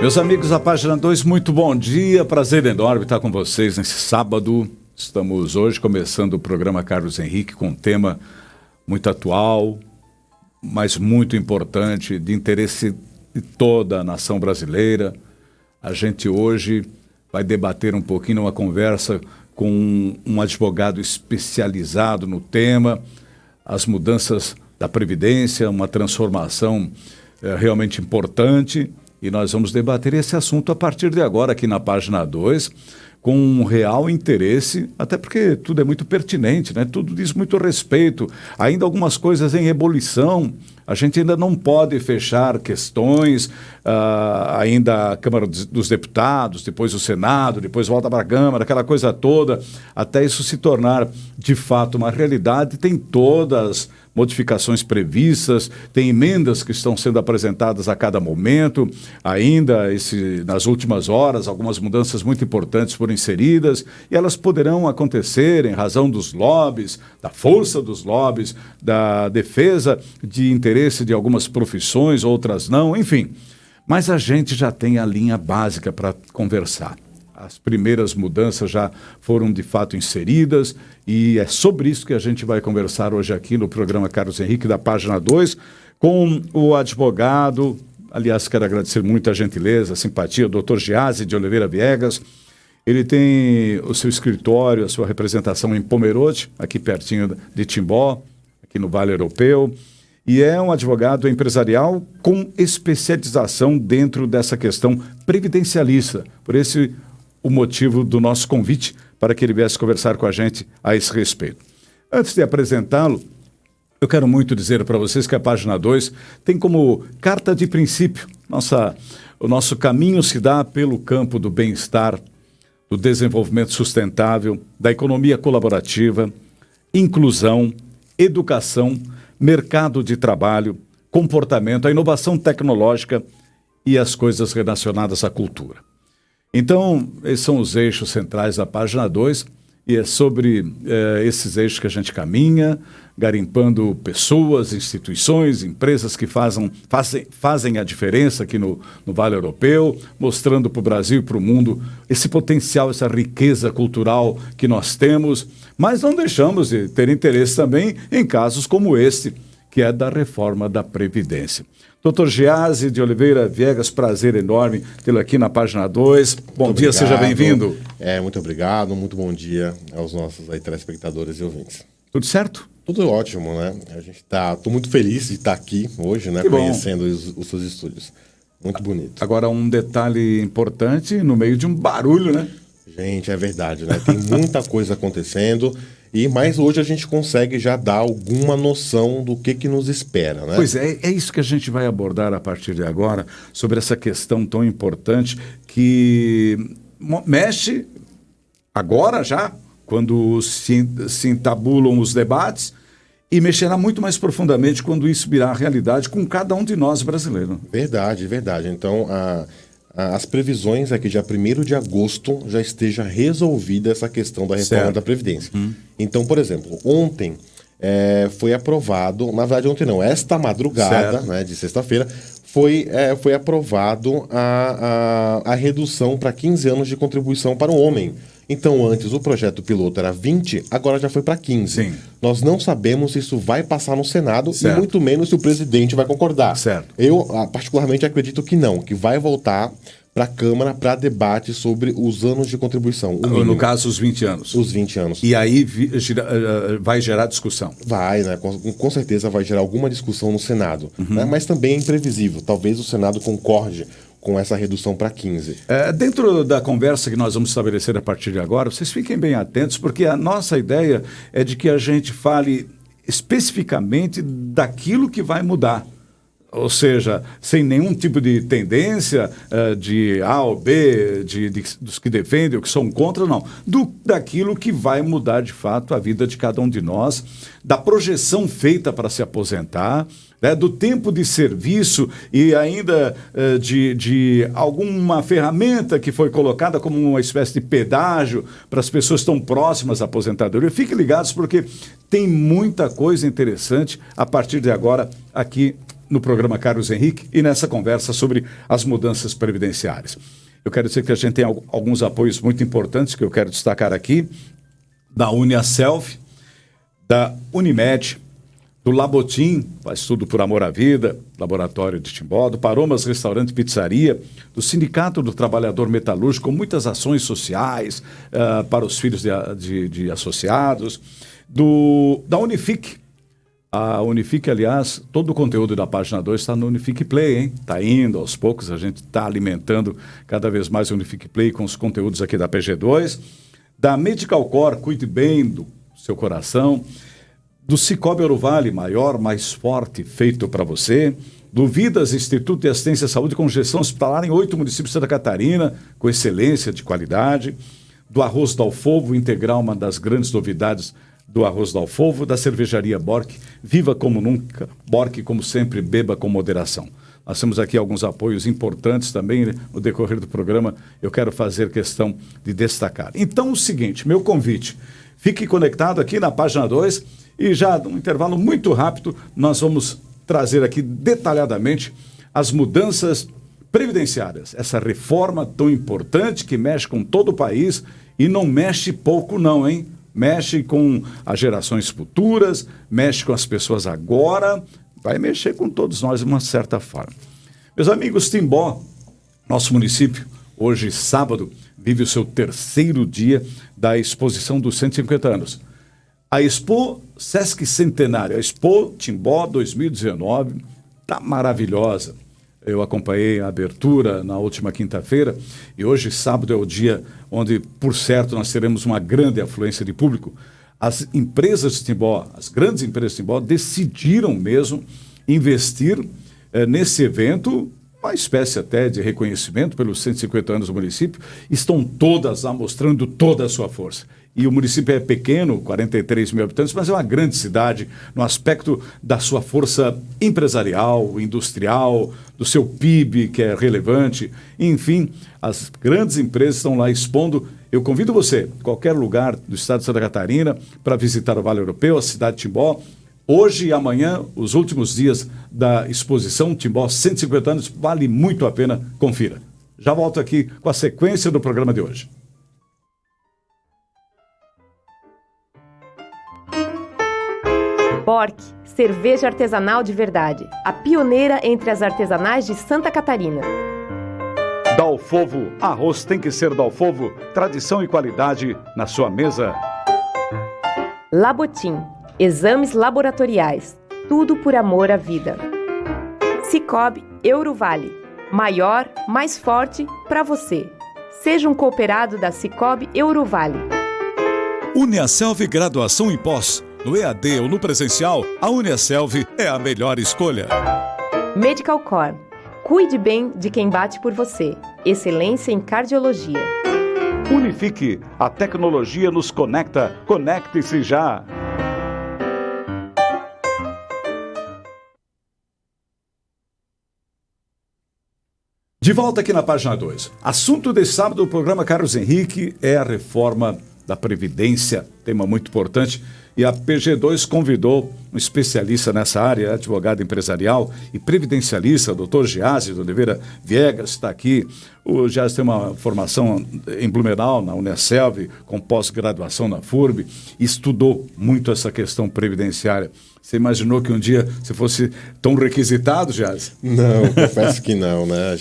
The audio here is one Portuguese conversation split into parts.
Meus amigos da Página 2, muito bom dia, prazer enorme estar com vocês nesse sábado. Estamos hoje começando o programa Carlos Henrique com um tema muito atual, mas muito importante, de interesse de toda a nação brasileira. A gente hoje vai debater um pouquinho numa conversa com um advogado especializado no tema, as mudanças da Previdência, uma transformação realmente importante. E nós vamos debater esse assunto a partir de agora aqui na Página 2, com um real interesse, até porque tudo é muito pertinente, né? Tudo diz muito respeito. Ainda algumas coisas em ebulição, a gente ainda não pode fechar questões, ainda a Câmara dos Deputados, depois o Senado, depois volta para a Câmara, aquela coisa toda, até isso se tornar de fato uma realidade. Tem todas modificações previstas, tem emendas que estão sendo apresentadas a cada momento, ainda nas últimas horas, algumas mudanças muito importantes foram inseridas, e elas poderão acontecer em razão dos lobbies, da força dos lobbies, da defesa de interesse de algumas profissões, outras não, enfim. Mas a gente já tem a linha básica para conversar. As primeiras mudanças já foram de fato inseridas e é sobre isso que a gente vai conversar hoje aqui no programa Carlos Henrique da Página 2 com o advogado, aliás, quero agradecer muito a gentileza, a simpatia, o Dr. Giase de Oliveira Viegas. Ele tem o seu escritório, a sua representação em Pomerode, aqui pertinho de Timbó, aqui no Vale Europeu. E é um advogado empresarial com especialização dentro dessa questão previdencialista. Por esse o motivo do nosso convite para que ele viesse conversar com a gente a esse respeito. Antes de apresentá-lo, eu quero muito dizer para vocês que a Página 2 tem como carta de princípio, o nosso caminho se dá pelo campo do bem-estar, do desenvolvimento sustentável, da economia colaborativa, inclusão, educação, mercado de trabalho, comportamento, a inovação tecnológica e as coisas relacionadas à cultura. Então, esses são os eixos centrais da Página 2 e é sobre esses eixos que a gente caminha, garimpando pessoas, instituições, empresas que fazem a diferença aqui no Vale Europeu, mostrando para o Brasil e para o mundo esse potencial, essa riqueza cultural que nós temos, mas não deixamos de ter interesse também em casos como este, que é da reforma da Previdência. Dr. Giase de Oliveira Viegas, prazer enorme tê-lo aqui na Página 2. Bom dia, seja bem-vindo. Muito obrigado, muito bom dia aos nossos telespectadores e ouvintes. Tudo certo? Tudo ótimo, né? Estou muito feliz de estar aqui hoje, né? Conhecendo os seus estúdios. Muito bonito. Agora, um detalhe importante no meio de um barulho, né? Gente, é verdade, né? Tem muita coisa acontecendo. Mas hoje a gente consegue já dar alguma noção do que nos espera, né? Pois é isso que a gente vai abordar a partir de agora, sobre essa questão tão importante que mexe agora já, quando se entabulam os debates, e mexerá muito mais profundamente quando isso virá realidade com cada um de nós brasileiros. Verdade. Então, as previsões é que dia 1º de agosto já esteja resolvida essa questão da reforma da Previdência. Então, por exemplo, ontem foi aprovado, na verdade ontem não, esta madrugada, né, de sexta-feira, foi aprovado a redução para 15 anos de contribuição para o homem. Então, antes o projeto piloto era 20, agora já foi para 15. Sim. Nós não sabemos se isso vai passar no Senado e muito menos se o presidente vai concordar. Certo. Eu, particularmente, acredito que não, que vai voltar para a Câmara para debate sobre os anos de contribuição. No caso, os 20 anos. Os 20 anos. E aí vai gerar discussão. Vai, né? Com certeza vai gerar alguma discussão no Senado. Né? Mas também é imprevisível. Talvez o Senado concorde com essa redução para 15. Dentro da conversa que nós vamos estabelecer a partir de agora, vocês fiquem bem atentos, porque a nossa ideia é de que a gente fale especificamente daquilo que vai mudar. Ou seja, sem nenhum tipo de tendência de A ou B, dos que defendem ou que são contra, não. Daquilo que vai mudar de fato a vida de cada um de nós, da projeção feita para se aposentar, né, do tempo de serviço e ainda de alguma ferramenta que foi colocada como uma espécie de pedágio para as pessoas tão próximas à aposentadoria. Fiquem ligados porque tem muita coisa interessante a partir de agora aqui no programa Carlos Henrique e nessa conversa sobre as mudanças previdenciárias. Eu quero dizer que a gente tem alguns apoios muito importantes que eu quero destacar aqui, da UniaSelv, da Unimed, do Labotim, faz tudo por amor à vida, Laboratório de Timbó, do Paromas Restaurante e Pizzaria, do Sindicato do Trabalhador Metalúrgico, com muitas ações sociais para os filhos de associados, da Unifique. A Unifique, aliás, todo o conteúdo da página 2 está no Unifique Play, hein? Está indo aos poucos, a gente está alimentando cada vez mais o Unifique Play com os conteúdos aqui da PG2. Da Medical Core, cuide bem do seu coração. Do Cicobi Ouro-Vale, maior, mais forte, feito para você. Do Vidas, Instituto de Assistência à Saúde com gestão hospitalar em 8 municípios de Santa Catarina, com excelência de qualidade. Do Arroz Dalfovo Integral, uma das grandes novidades do Arroz Dalfovo, da Cervejaria Bork, viva como nunca, Bork, como sempre, beba com moderação. Nós temos aqui alguns apoios importantes também no decorrer do programa, eu quero fazer questão de destacar. Então, o seguinte, meu convite, fique conectado aqui na página 2 e já num intervalo muito rápido, nós vamos trazer aqui detalhadamente as mudanças previdenciárias, essa reforma tão importante que mexe com todo o país e não mexe pouco não, hein? Mexe com as gerações futuras, mexe com as pessoas agora, vai mexer com todos nós de uma certa forma. Meus amigos, Timbó, nosso município, hoje sábado, vive o seu 3º dia da exposição dos 150 anos. A Expo Sesc Centenário, a Expo Timbó 2019, está maravilhosa. Eu acompanhei a abertura na última quinta-feira e hoje, sábado, é o dia onde, por certo, nós teremos uma grande afluência de público. As empresas de Timbó, as grandes empresas de Timbó, decidiram mesmo investir nesse evento, uma espécie até de reconhecimento pelos 150 anos do município. Estão todas lá mostrando toda a sua força. E o município é pequeno, 43 mil habitantes, mas é uma grande cidade no aspecto da sua força empresarial, industrial, do seu PIB, que é relevante. Enfim, as grandes empresas estão lá expondo. Eu convido você, qualquer lugar do estado de Santa Catarina, para visitar o Vale Europeu, a cidade de Timbó. Hoje e amanhã, os últimos dias da exposição Timbó 150 anos, vale muito a pena, confira. Já volto aqui com a sequência do programa de hoje. Bork, cerveja artesanal de verdade, a pioneira entre as artesanais de Santa Catarina. Dalfovo, arroz tem que ser Dalfovo, tradição e qualidade na sua mesa. Labotim, exames laboratoriais, tudo por amor à vida. Cicobi Ouro-Vale, maior, mais forte para você. Seja um cooperado da Cicobi Ouro-Vale. UniaSelv Graduação em Pós. No EAD ou no presencial, a UniaSelv é a melhor escolha. Medical Core. Cuide bem de quem bate por você. Excelência em cardiologia. Unifique. A tecnologia nos conecta. Conecte-se já. De volta aqui na página 2. Assunto desse sábado do programa Carlos Henrique é a reforma da Previdência. Tema muito importante. E a PG2 convidou um especialista nessa área, advogado empresarial e previdencialista, o doutor Giase de Oliveira Viegas, está aqui. O Giase tem uma formação em Blumenau, na UniaSelv, com pós-graduação na FURB, e estudou muito essa questão previdenciária. Você imaginou que um dia você fosse tão requisitado, Giase? Não, confesso que não, né?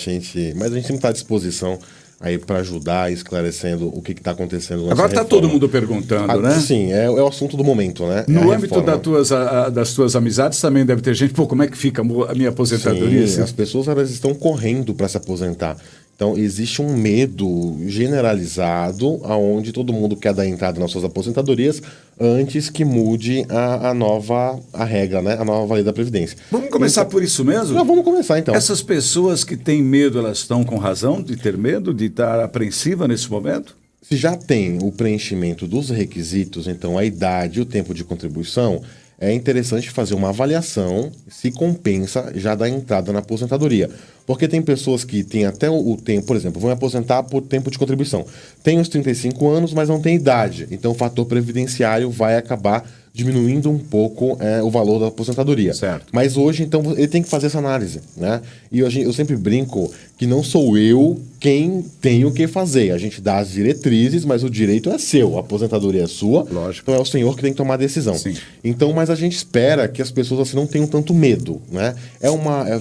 Mas a gente sempre está à disposição aí para ajudar, esclarecendo o que está acontecendo nessa Agora está todo mundo perguntando, né? Sim, é o assunto do momento, né? No âmbito das tuas amizades também deve ter gente, como é que fica a minha aposentadoria? Sim, as pessoas elas estão correndo para se aposentar. Então, existe um medo generalizado aonde todo mundo quer dar entrada nas suas aposentadorias antes que mude a regra, né? A nova lei da Previdência. Vamos começar por isso mesmo? Não, vamos começar então. Essas pessoas que têm medo, elas estão com razão de ter medo, de estar apreensiva nesse momento? Se já tem o preenchimento dos requisitos, então a idade e o tempo de contribuição, é interessante fazer uma avaliação se compensa já dar entrada na aposentadoria. Porque tem pessoas que têm até o tempo, por exemplo, vão me aposentar por tempo de contribuição. Tem os 35 anos, mas não tem idade. Então o fator previdenciário vai acabar diminuindo um pouco o valor da aposentadoria. Certo. Mas hoje, então, ele tem que fazer essa análise, né? E eu sempre brinco que não sou eu quem tenho que fazer. A gente dá as diretrizes, mas o direito é seu, a aposentadoria é sua. Lógico. Então é o senhor que tem que tomar a decisão. Sim. Então, mas a gente espera que as pessoas assim não tenham tanto medo, né?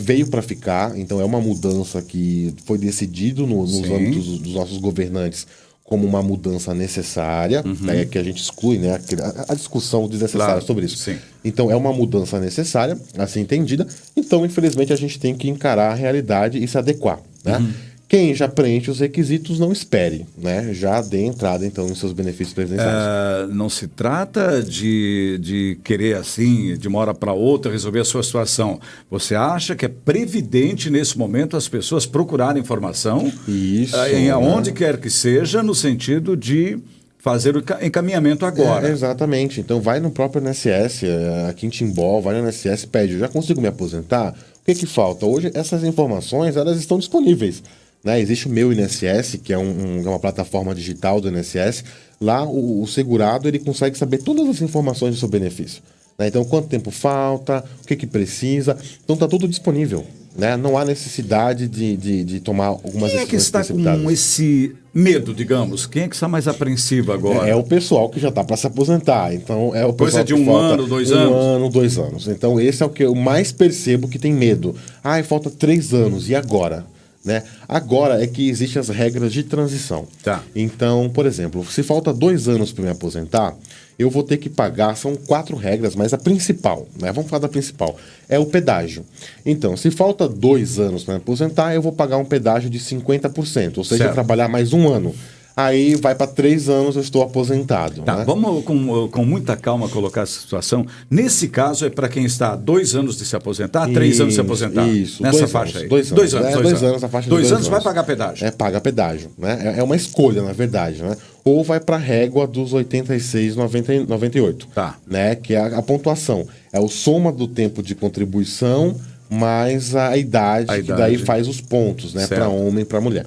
Veio para ficar, então é uma mudança que foi decidido nos âmbitos dos nossos governantes como uma mudança necessária, né, que a gente exclui, né, a discussão desnecessária sobre isso. Sim. Então, é uma mudança necessária, assim entendida. Então, infelizmente, a gente tem que encarar a realidade e se adequar, né? Quem já preenche os requisitos, não espere, né? Já dê entrada, então, em seus benefícios previdenciários. Não se trata de querer, assim, de uma hora para outra, resolver a sua situação. Você acha que é previdente, nesse momento, as pessoas procurarem informação? Isso. Em aonde quer que seja, no sentido de fazer o encaminhamento agora. Exatamente. Então, vai no próprio INSS, aqui em Timbó, vai no INSS, pede, eu já consigo me aposentar? O que falta? Hoje, essas informações, elas estão disponíveis. Né? Existe o Meu INSS, que é uma plataforma digital do INSS. Lá, o segurado ele consegue saber todas as informações do seu benefício. Né? Então, quanto tempo falta, o que precisa. Então, está tudo disponível. Né? Não há necessidade de tomar algumas decisões. Quem é que está com esse medo, digamos? Quem é que está mais apreensivo agora? É o pessoal que já está para se aposentar. Então, é o pessoal coisa de que ano, 2 anos? 1 ano, 2 anos. Então, esse é o que eu mais percebo que tem medo. Falta 3 anos, e agora? Né? Agora é que existem as regras de transição. Tá. Então, por exemplo, se falta 2 anos para me aposentar, eu vou ter que pagar, são 4 regras, mas a principal, né? Vamos falar da principal, é o pedágio. Então, se falta 2 anos para me aposentar, eu vou pagar um pedágio de 50%, ou seja, trabalhar mais 1 ano. Aí vai para 3 anos, eu estou aposentado. Tá, né? Vamos com muita calma colocar essa situação. Nesse caso, é para quem está há 2 anos de se aposentar, 3 anos de se aposentar. Isso, nessa 2 faixa anos, aí. 2 anos. 2 anos. 2 anos, a faixa de 2 2 anos vai pagar pedágio. Paga pedágio. Né? É uma escolha, na verdade. Né? Ou vai para a régua dos 86,98. Tá. Né? Que é a pontuação. É o soma do tempo de contribuição mais a idade, que daí faz os pontos, né? Para homem e para mulher.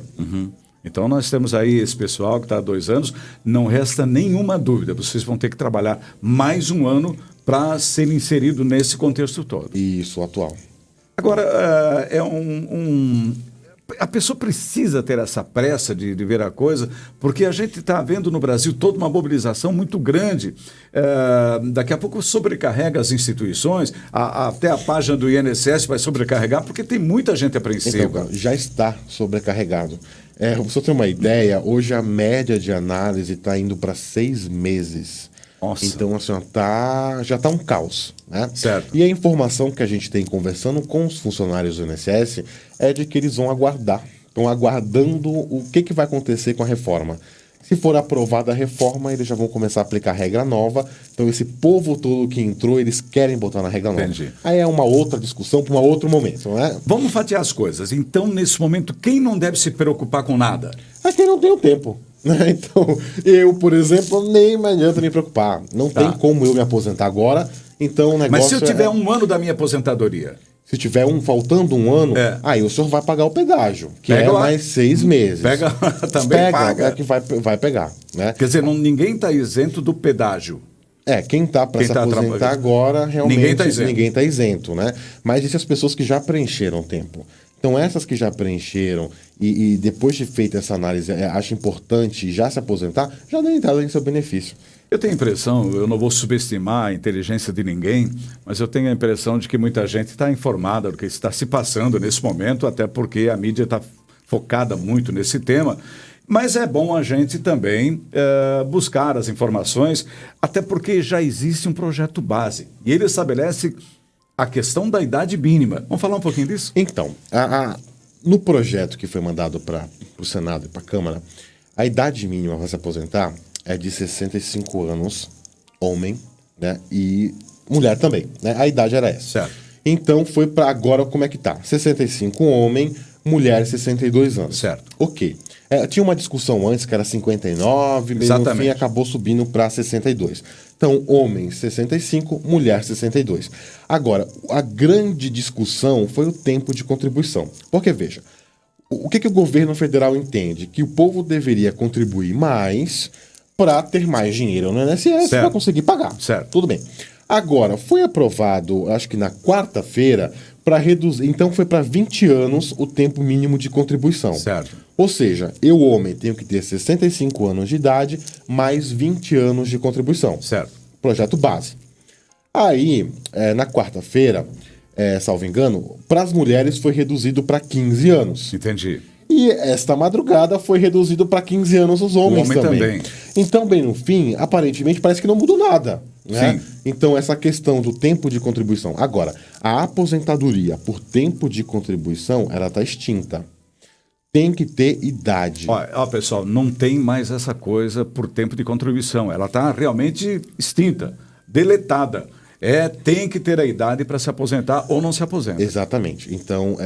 Então, nós temos aí esse pessoal que está há 2 anos, não resta nenhuma dúvida, vocês vão ter que trabalhar mais 1 ano para ser inserido nesse contexto todo. Isso, atual. Agora, a pessoa precisa ter essa pressa de ver a coisa, porque a gente está vendo no Brasil toda uma mobilização muito grande. Daqui a pouco sobrecarrega as instituições, até a página do INSS vai sobrecarregar, porque tem muita gente apreensiva. Então, já está sobrecarregado. Para você ter uma ideia, hoje a média de análise está indo para 6 meses. Nossa. Então, assim, já está um caos. Né? Certo. E a informação que a gente tem conversando com os funcionários do INSS é de que eles vão aguardar. Estão aguardando o que vai acontecer com a reforma. Se for aprovada a reforma, eles já vão começar a aplicar a regra nova. Então, esse povo todo que entrou, eles querem botar na regra nova. Entendi. Aí é uma outra discussão para um outro momento, não é? Vamos fatiar as coisas. Então, nesse momento, quem não deve se preocupar com nada? É quem não tem o tempo. Né? Então, eu, por exemplo, nem me adianta me preocupar. Não tem como eu me aposentar agora. Então, o negócio Mas se eu tiver 1 ano da minha aposentadoria? Se tiver faltando 1 ano, aí o senhor vai pagar o pedágio, que pega mais 6 meses. Também paga. É que vai pegar. Né? Quer dizer, ninguém está isento do pedágio. Quem está para se aposentar agora, realmente ninguém está isento. Né? Mas existem as pessoas que já preencheram tempo. Então, essas que já preencheram e depois de feita essa análise, acha importante já se aposentar, já dá entrada em seu benefício. Eu tenho a impressão, eu não vou subestimar a inteligência de ninguém, mas eu tenho a impressão de que muita gente está informada do que está se passando nesse momento, até porque a mídia está focada muito nesse tema. Mas é bom a gente também buscar as informações, até porque já existe um projeto base. E ele estabelece a questão da idade mínima. Vamos falar um pouquinho disso? Então, no projeto que foi mandado para o Senado e para a Câmara, a idade mínima para se aposentar é de 65 anos, homem, né? E mulher também, né? A idade era essa. Certo. Então foi para agora como é que tá? 65 homem, mulher 62 anos. Certo. Ok. Tinha uma discussão antes que era 59, mas no fim acabou subindo para 62. Então, homem 65, mulher 62. Agora, a grande discussão foi o tempo de contribuição. Porque, veja, o que o governo federal entende? Que o povo deveria contribuir mais para ter mais dinheiro no INSS para conseguir pagar. Certo. Tudo bem. Agora, foi aprovado, acho que na quarta-feira, para reduzir. Então, foi para 20 anos o tempo mínimo de contribuição. Certo. Ou seja, eu, homem, tenho que ter 65 anos de idade mais 20 anos de contribuição. Certo. Projeto base. Aí, na quarta-feira, salvo engano, para as mulheres foi reduzido para 15 anos. Entendi. E esta madrugada foi reduzido para 15 anos os homens também. Então, bem no fim, aparentemente parece que não mudou nada. Né? Sim. Então, essa questão do tempo de contribuição. Agora, a aposentadoria por tempo de contribuição, ela está extinta. Tem que ter idade. Ó, pessoal, não tem mais essa coisa por tempo de contribuição. Ela está realmente extinta, deletada. Tem que ter a idade para se aposentar ou não se aposenta. Exatamente. Então,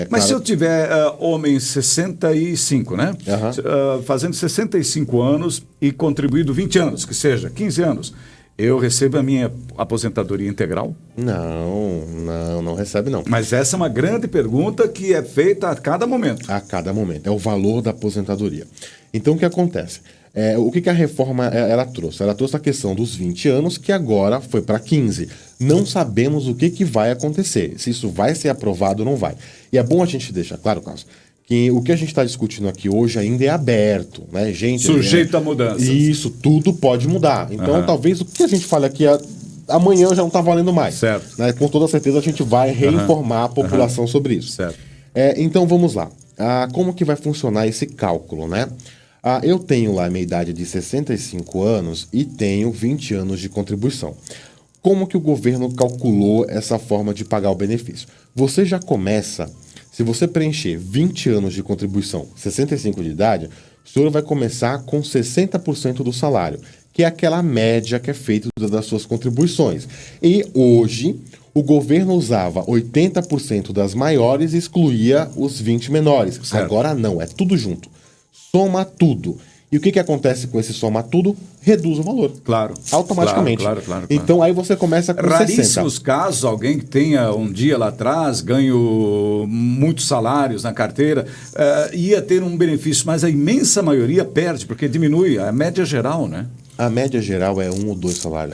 Mas claro... se eu tiver homem 65, né? Fazendo 65 anos e contribuído 20 anos, que seja, 15 anos, eu recebo a minha aposentadoria integral? Não recebe não. Mas essa é uma grande pergunta que é feita a cada momento. A cada momento. É o valor da aposentadoria. Então, o que acontece? O que a reforma ela trouxe? Ela trouxe a questão dos 20 anos, que agora foi para 15. Não sabemos o que vai acontecer, se isso vai ser aprovado ou não vai. E é bom a gente deixar claro, Carlos, que o que a gente está discutindo aqui hoje ainda é aberto, né, gente? Sujeito a mudanças. Isso, tudo pode mudar. Então, talvez o que a gente fale aqui amanhã já não está valendo mais. Certo. Né? Com toda certeza a gente vai reinformar a população sobre isso. Certo. Então, vamos lá. Como que vai funcionar esse cálculo, né? Eu tenho lá a minha idade de 65 anos e tenho 20 anos de contribuição. Como que o governo calculou essa forma de pagar o benefício? Você já começa, se você preencher 20 anos de contribuição, 65 de idade, o senhor vai começar com 60% do salário, que é aquela média que é feita das suas contribuições. E hoje, o governo usava 80% das maiores e excluía os 20 menores. Certo. Agora não, é tudo junto. Soma tudo. E o que acontece com esse soma tudo? Reduz o valor. Claro. Automaticamente. Claro. Então aí você começa com 60. Raríssimos casos, alguém que tenha um dia lá atrás, ganho muitos salários na carteira, ia ter um benefício, mas a imensa maioria perde, porque diminui a média geral, né? A média geral é 1 ou 2 salários.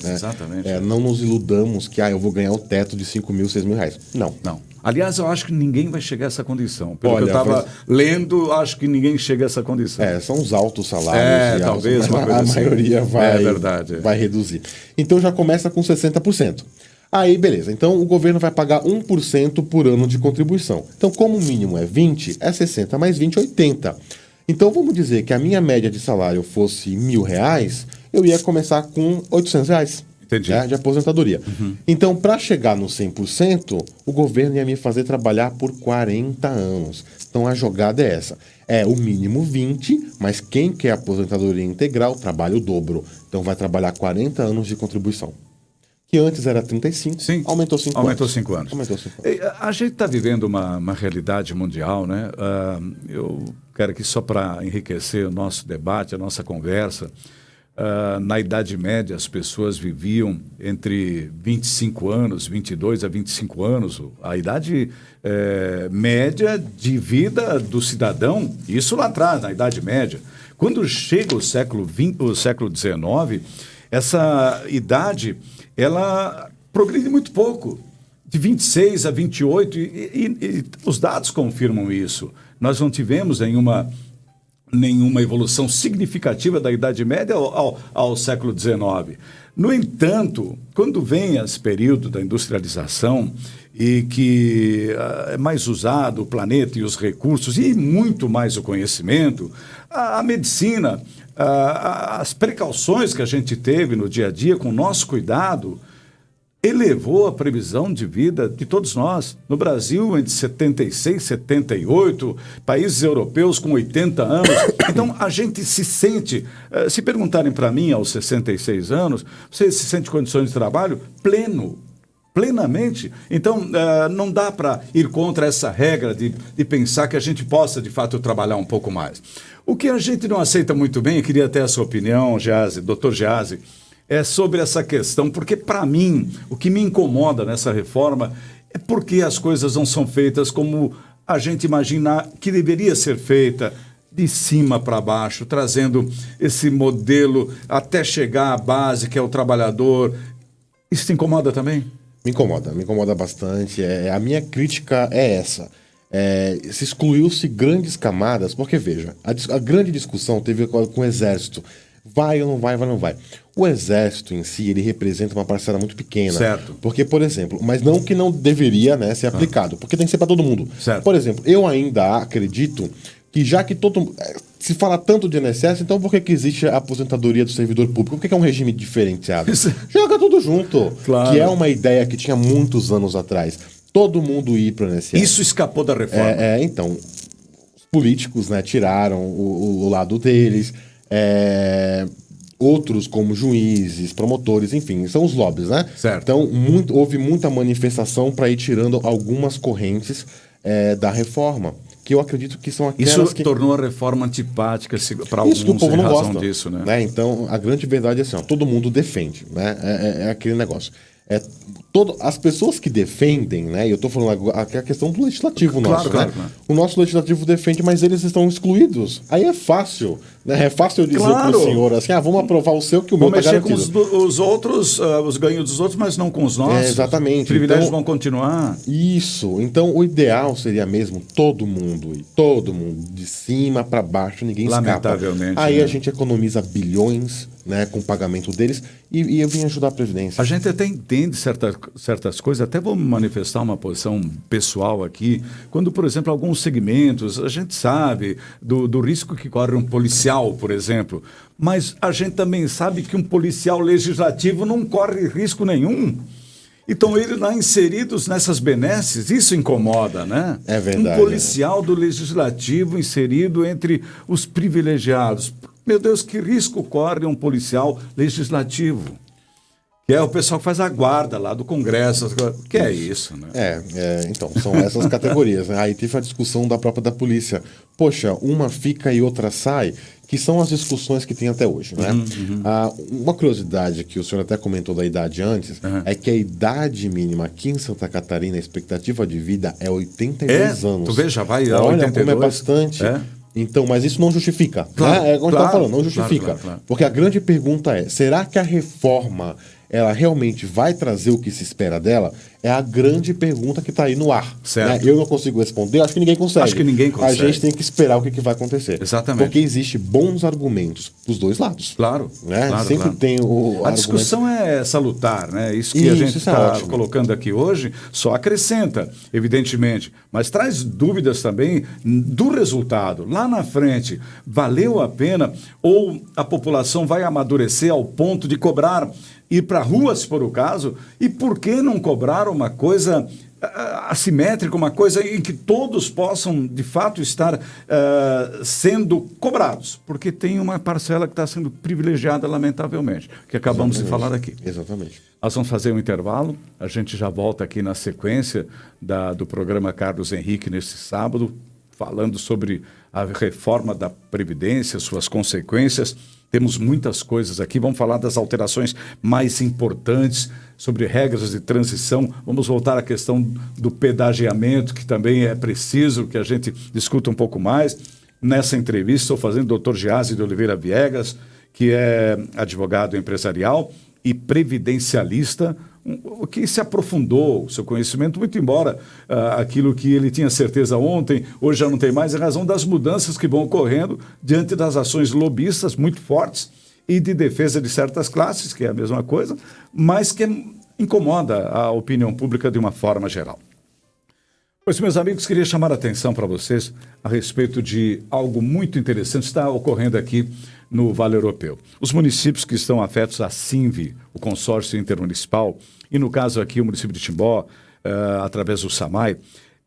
Exatamente. Não nos iludamos que eu vou ganhar o teto de 5 mil, 6 mil reais. Não. Aliás, eu acho que ninguém vai chegar a essa condição. Pelo que eu estava lendo, acho que ninguém chega a essa condição. São os altos salários. Talvez uma coisa assim. Maioria vai reduzir. Então já começa com 60%. Aí, beleza. Então o governo vai pagar 1% por ano de contribuição. Então, como o mínimo é 20, é 60 mais 20, 80. Então, vamos dizer que a minha média de salário fosse R$1.000, eu ia começar com R$800. Entendi. De aposentadoria. Então, para chegar no 100%, o governo ia me fazer trabalhar por 40 anos. Então, a jogada é essa. O mínimo 20, mas quem quer aposentadoria integral trabalha o dobro. Então, vai trabalhar 40 anos de contribuição. Que antes era 35, Sim. aumentou 5 anos. Aumentou 5 anos. A gente está vivendo uma realidade mundial, né? Eu quero aqui só para enriquecer o nosso debate, a nossa conversa. Na Idade Média, as pessoas viviam entre 25 anos, 22 a 25 anos. A idade média de vida do cidadão, isso lá atrás, na Idade Média. Quando chega o século XIX, essa idade, ela progride muito pouco, de 26 a 28, e os dados confirmam isso. Nós não tivemos nenhuma evolução significativa da Idade Média ao século XIX. No entanto, quando vem esse período da industrialização e que é mais usado o planeta e os recursos e muito mais o conhecimento, a medicina, as precauções que a gente teve no dia a dia com o nosso cuidado, elevou a previsão de vida de todos nós. No Brasil, entre 76 e 78, países europeus com 80 anos. Então, a gente se sente, se perguntarem para mim aos 66 anos, você se sente condições de trabalho? Plenamente. Então, não dá para ir contra essa regra de pensar que a gente possa, de fato, trabalhar um pouco mais. O que a gente não aceita muito bem, eu queria ter a sua opinião, doutor Geazi, é sobre essa questão, porque para mim, o que me incomoda nessa reforma é porque as coisas não são feitas como a gente imagina que deveria ser feita de cima para baixo, trazendo esse modelo até chegar à base, que é o trabalhador. Isso te incomoda também? Me incomoda bastante. A minha crítica é essa. Se excluiu-se grandes camadas, porque veja, a grande discussão teve com o Exército. Vai ou não vai, vai ou não vai. O Exército em si, ele representa uma parcela muito pequena. Certo. Porque, por exemplo, mas não que não deveria, né, ser aplicado, porque tem que ser para todo mundo. Certo. Por exemplo, eu ainda acredito que já que se fala tanto de INSS, então por que existe a aposentadoria do servidor público? Por que é um regime diferenciado? Joga tudo junto. Claro. Que é uma ideia que tinha muitos anos atrás. Todo mundo ir para o INSS. Isso escapou da reforma. Então, os políticos, né, tiraram o lado deles. Outros, como juízes, promotores, enfim, são os lobbies, né? Certo. Então, houve muita manifestação para ir tirando algumas correntes da reforma, que eu acredito que são aquelas Isso que... tornou a reforma antipática para alguns, Isso que o povo em não razão gosta disso, né? Então, a grande verdade é assim, todo mundo defende, né? É aquele negócio. As pessoas que defendem, né? E eu estou falando agora a questão do legislativo nosso, claro. O nosso legislativo defende, mas eles estão excluídos. Aí é fácil, né? É fácil eu dizer para o senhor assim, vamos aprovar o seu que o meu está garantido. Vamos mexer com os outros, os ganhos dos outros, mas não com os nossos. Exatamente. Os privilégios vão continuar. Isso. Então, o ideal seria mesmo todo mundo, de cima para baixo, ninguém escapa. Lamentavelmente. Aí né? a gente economiza bilhões, né, com o pagamento deles e eu vim ajudar a Previdência. A gente até entende certas coisas, até vou manifestar uma posição pessoal aqui, quando, por exemplo, alguns segmentos, a gente sabe do risco que corre um policial, por exemplo, mas a gente também sabe que um policial legislativo não corre risco nenhum. Então, eles lá inseridos nessas benesses, isso incomoda, né? É verdade. Um policial do legislativo inserido entre os privilegiados. Meu Deus, que risco corre um policial legislativo? Que é o pessoal que faz a guarda lá do Congresso. Que é isso, né? Então, são essas categorias. Né? Aí teve a discussão da própria da polícia. Poxa, uma fica e outra sai, que são as discussões que tem até hoje, né? Uma curiosidade que o senhor até comentou da idade antes, é que a idade mínima aqui em Santa Catarina, a expectativa de vida é 82 anos. Tu vê, já vai a Olha 82. como é bastante. Então, mas isso não justifica. Claro, né? É como eu estava falando, não justifica. Claro. Porque a grande pergunta é, será que a reforma ela realmente vai trazer o que se espera dela? É a grande pergunta que está aí no ar. Certo. Né? Eu não consigo responder, acho que ninguém consegue. Acho que ninguém consegue. A gente tem que esperar o que vai acontecer. Exatamente. Porque existe bons argumentos dos dois lados. Claro. Né? Claro, Sempre tem o A discussão é salutar, né? Isso que a gente está colocando aqui hoje só acrescenta, evidentemente, mas traz dúvidas também do resultado. Lá na frente, valeu a pena ou a população vai amadurecer ao ponto de cobrar, ir para a rua, se for o caso, e por que não cobrar uma coisa assimétrica, uma coisa em que todos possam, de fato, estar sendo cobrados, porque tem uma parcela que está sendo privilegiada, lamentavelmente, que acabamos de falar aqui. Exatamente. Nós vamos fazer um intervalo, a gente já volta aqui na sequência do programa Carlos Henrique nesse sábado, falando sobre a reforma da Previdência, suas consequências. Temos muitas coisas aqui, vamos falar das alterações mais importantes, sobre regras de transição, vamos voltar à questão do pedagiamento, que também é preciso que a gente discuta um pouco mais. Nessa entrevista, estou fazendo o Dr. Giase de Oliveira Viegas, que é advogado empresarial e previdencialista, que se aprofundou o seu conhecimento, muito embora aquilo que ele tinha certeza ontem, hoje já não tem mais, em razão das mudanças que vão ocorrendo diante das ações lobistas muito fortes e de defesa de certas classes, que é a mesma coisa, mas que incomoda a opinião pública de uma forma geral. Pois, meus amigos, queria chamar a atenção para vocês a respeito de algo muito interessante que está ocorrendo aqui no Vale Europeu. Os municípios que estão afetos à SINV, o consórcio intermunicipal, e no caso aqui o município de Timbó, através do SAMAI,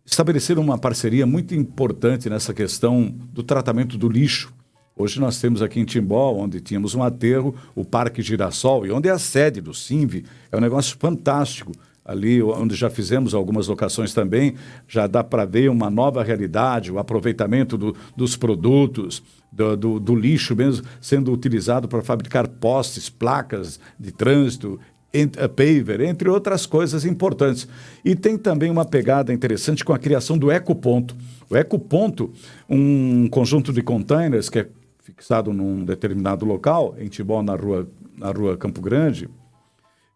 estabeleceram uma parceria muito importante nessa questão do tratamento do lixo. Hoje nós temos aqui em Timbó, onde tínhamos um aterro, o Parque Girassol, e onde é a sede do SINV. É um negócio fantástico. Ali onde já fizemos algumas locações também, já dá para ver uma nova realidade, o aproveitamento dos produtos, do lixo mesmo, sendo utilizado para fabricar postes, placas de trânsito, paver, entre outras coisas importantes. E tem também uma pegada interessante com a criação do Ecoponto, O ecoponto, um conjunto de containers que é fixado num determinado local, em Timbó, na rua Campo Grande.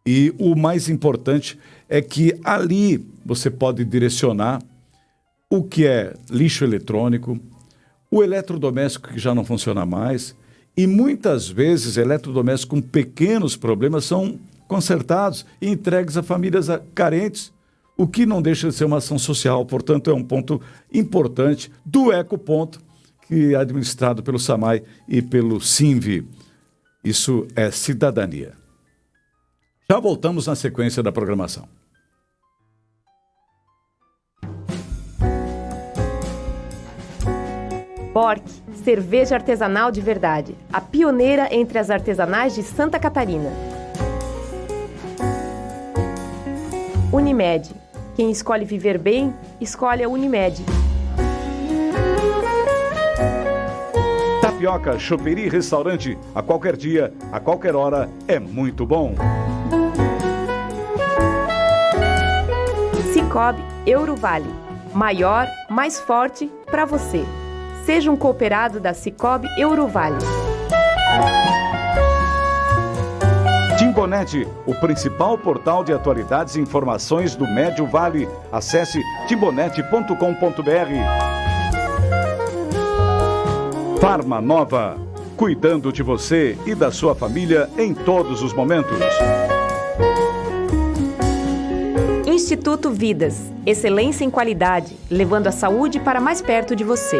E o mais importante é que ali você pode direcionar o que é lixo eletrônico, o eletrodoméstico que já não funciona mais, e muitas vezes eletrodomésticos com pequenos problemas são consertados e entregues a famílias carentes, o que não deixa de ser uma ação social. Portanto, é um ponto importante do ecoponto, que é administrado pelo SAMAI e pelo SINV. Isso é cidadania. Já voltamos na sequência da programação. Bork, cerveja artesanal de verdade. A pioneira entre as artesanais de Santa Catarina. Unimed. Quem escolhe viver bem, escolhe a Unimed. Tapioca, choperia e restaurante, a qualquer dia, a qualquer hora, é muito bom. Sicoob Eurovale. Maior, mais forte para você. Seja um cooperado da Sicoob Eurovale. Timbonet, o principal portal de atualidades e informações do Médio Vale. Acesse timbonet.com.br. Farma Nova, cuidando de você e da sua família em todos os momentos. Instituto Vidas, excelência em qualidade, levando a saúde para mais perto de você.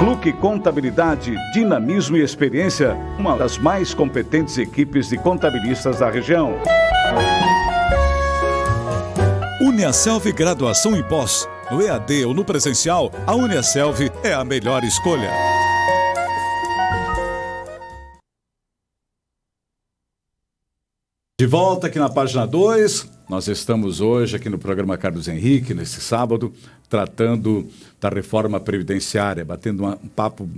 Cluque Contabilidade, dinamismo e experiência, uma das mais competentes equipes de contabilistas da região. Uniaselv Graduação em Pós. No EAD ou no presencial, a Uniaselv é a melhor escolha. De volta aqui na página 2, nós estamos hoje aqui no programa Carlos Henrique, nesse sábado, tratando da reforma previdenciária, batendo um papo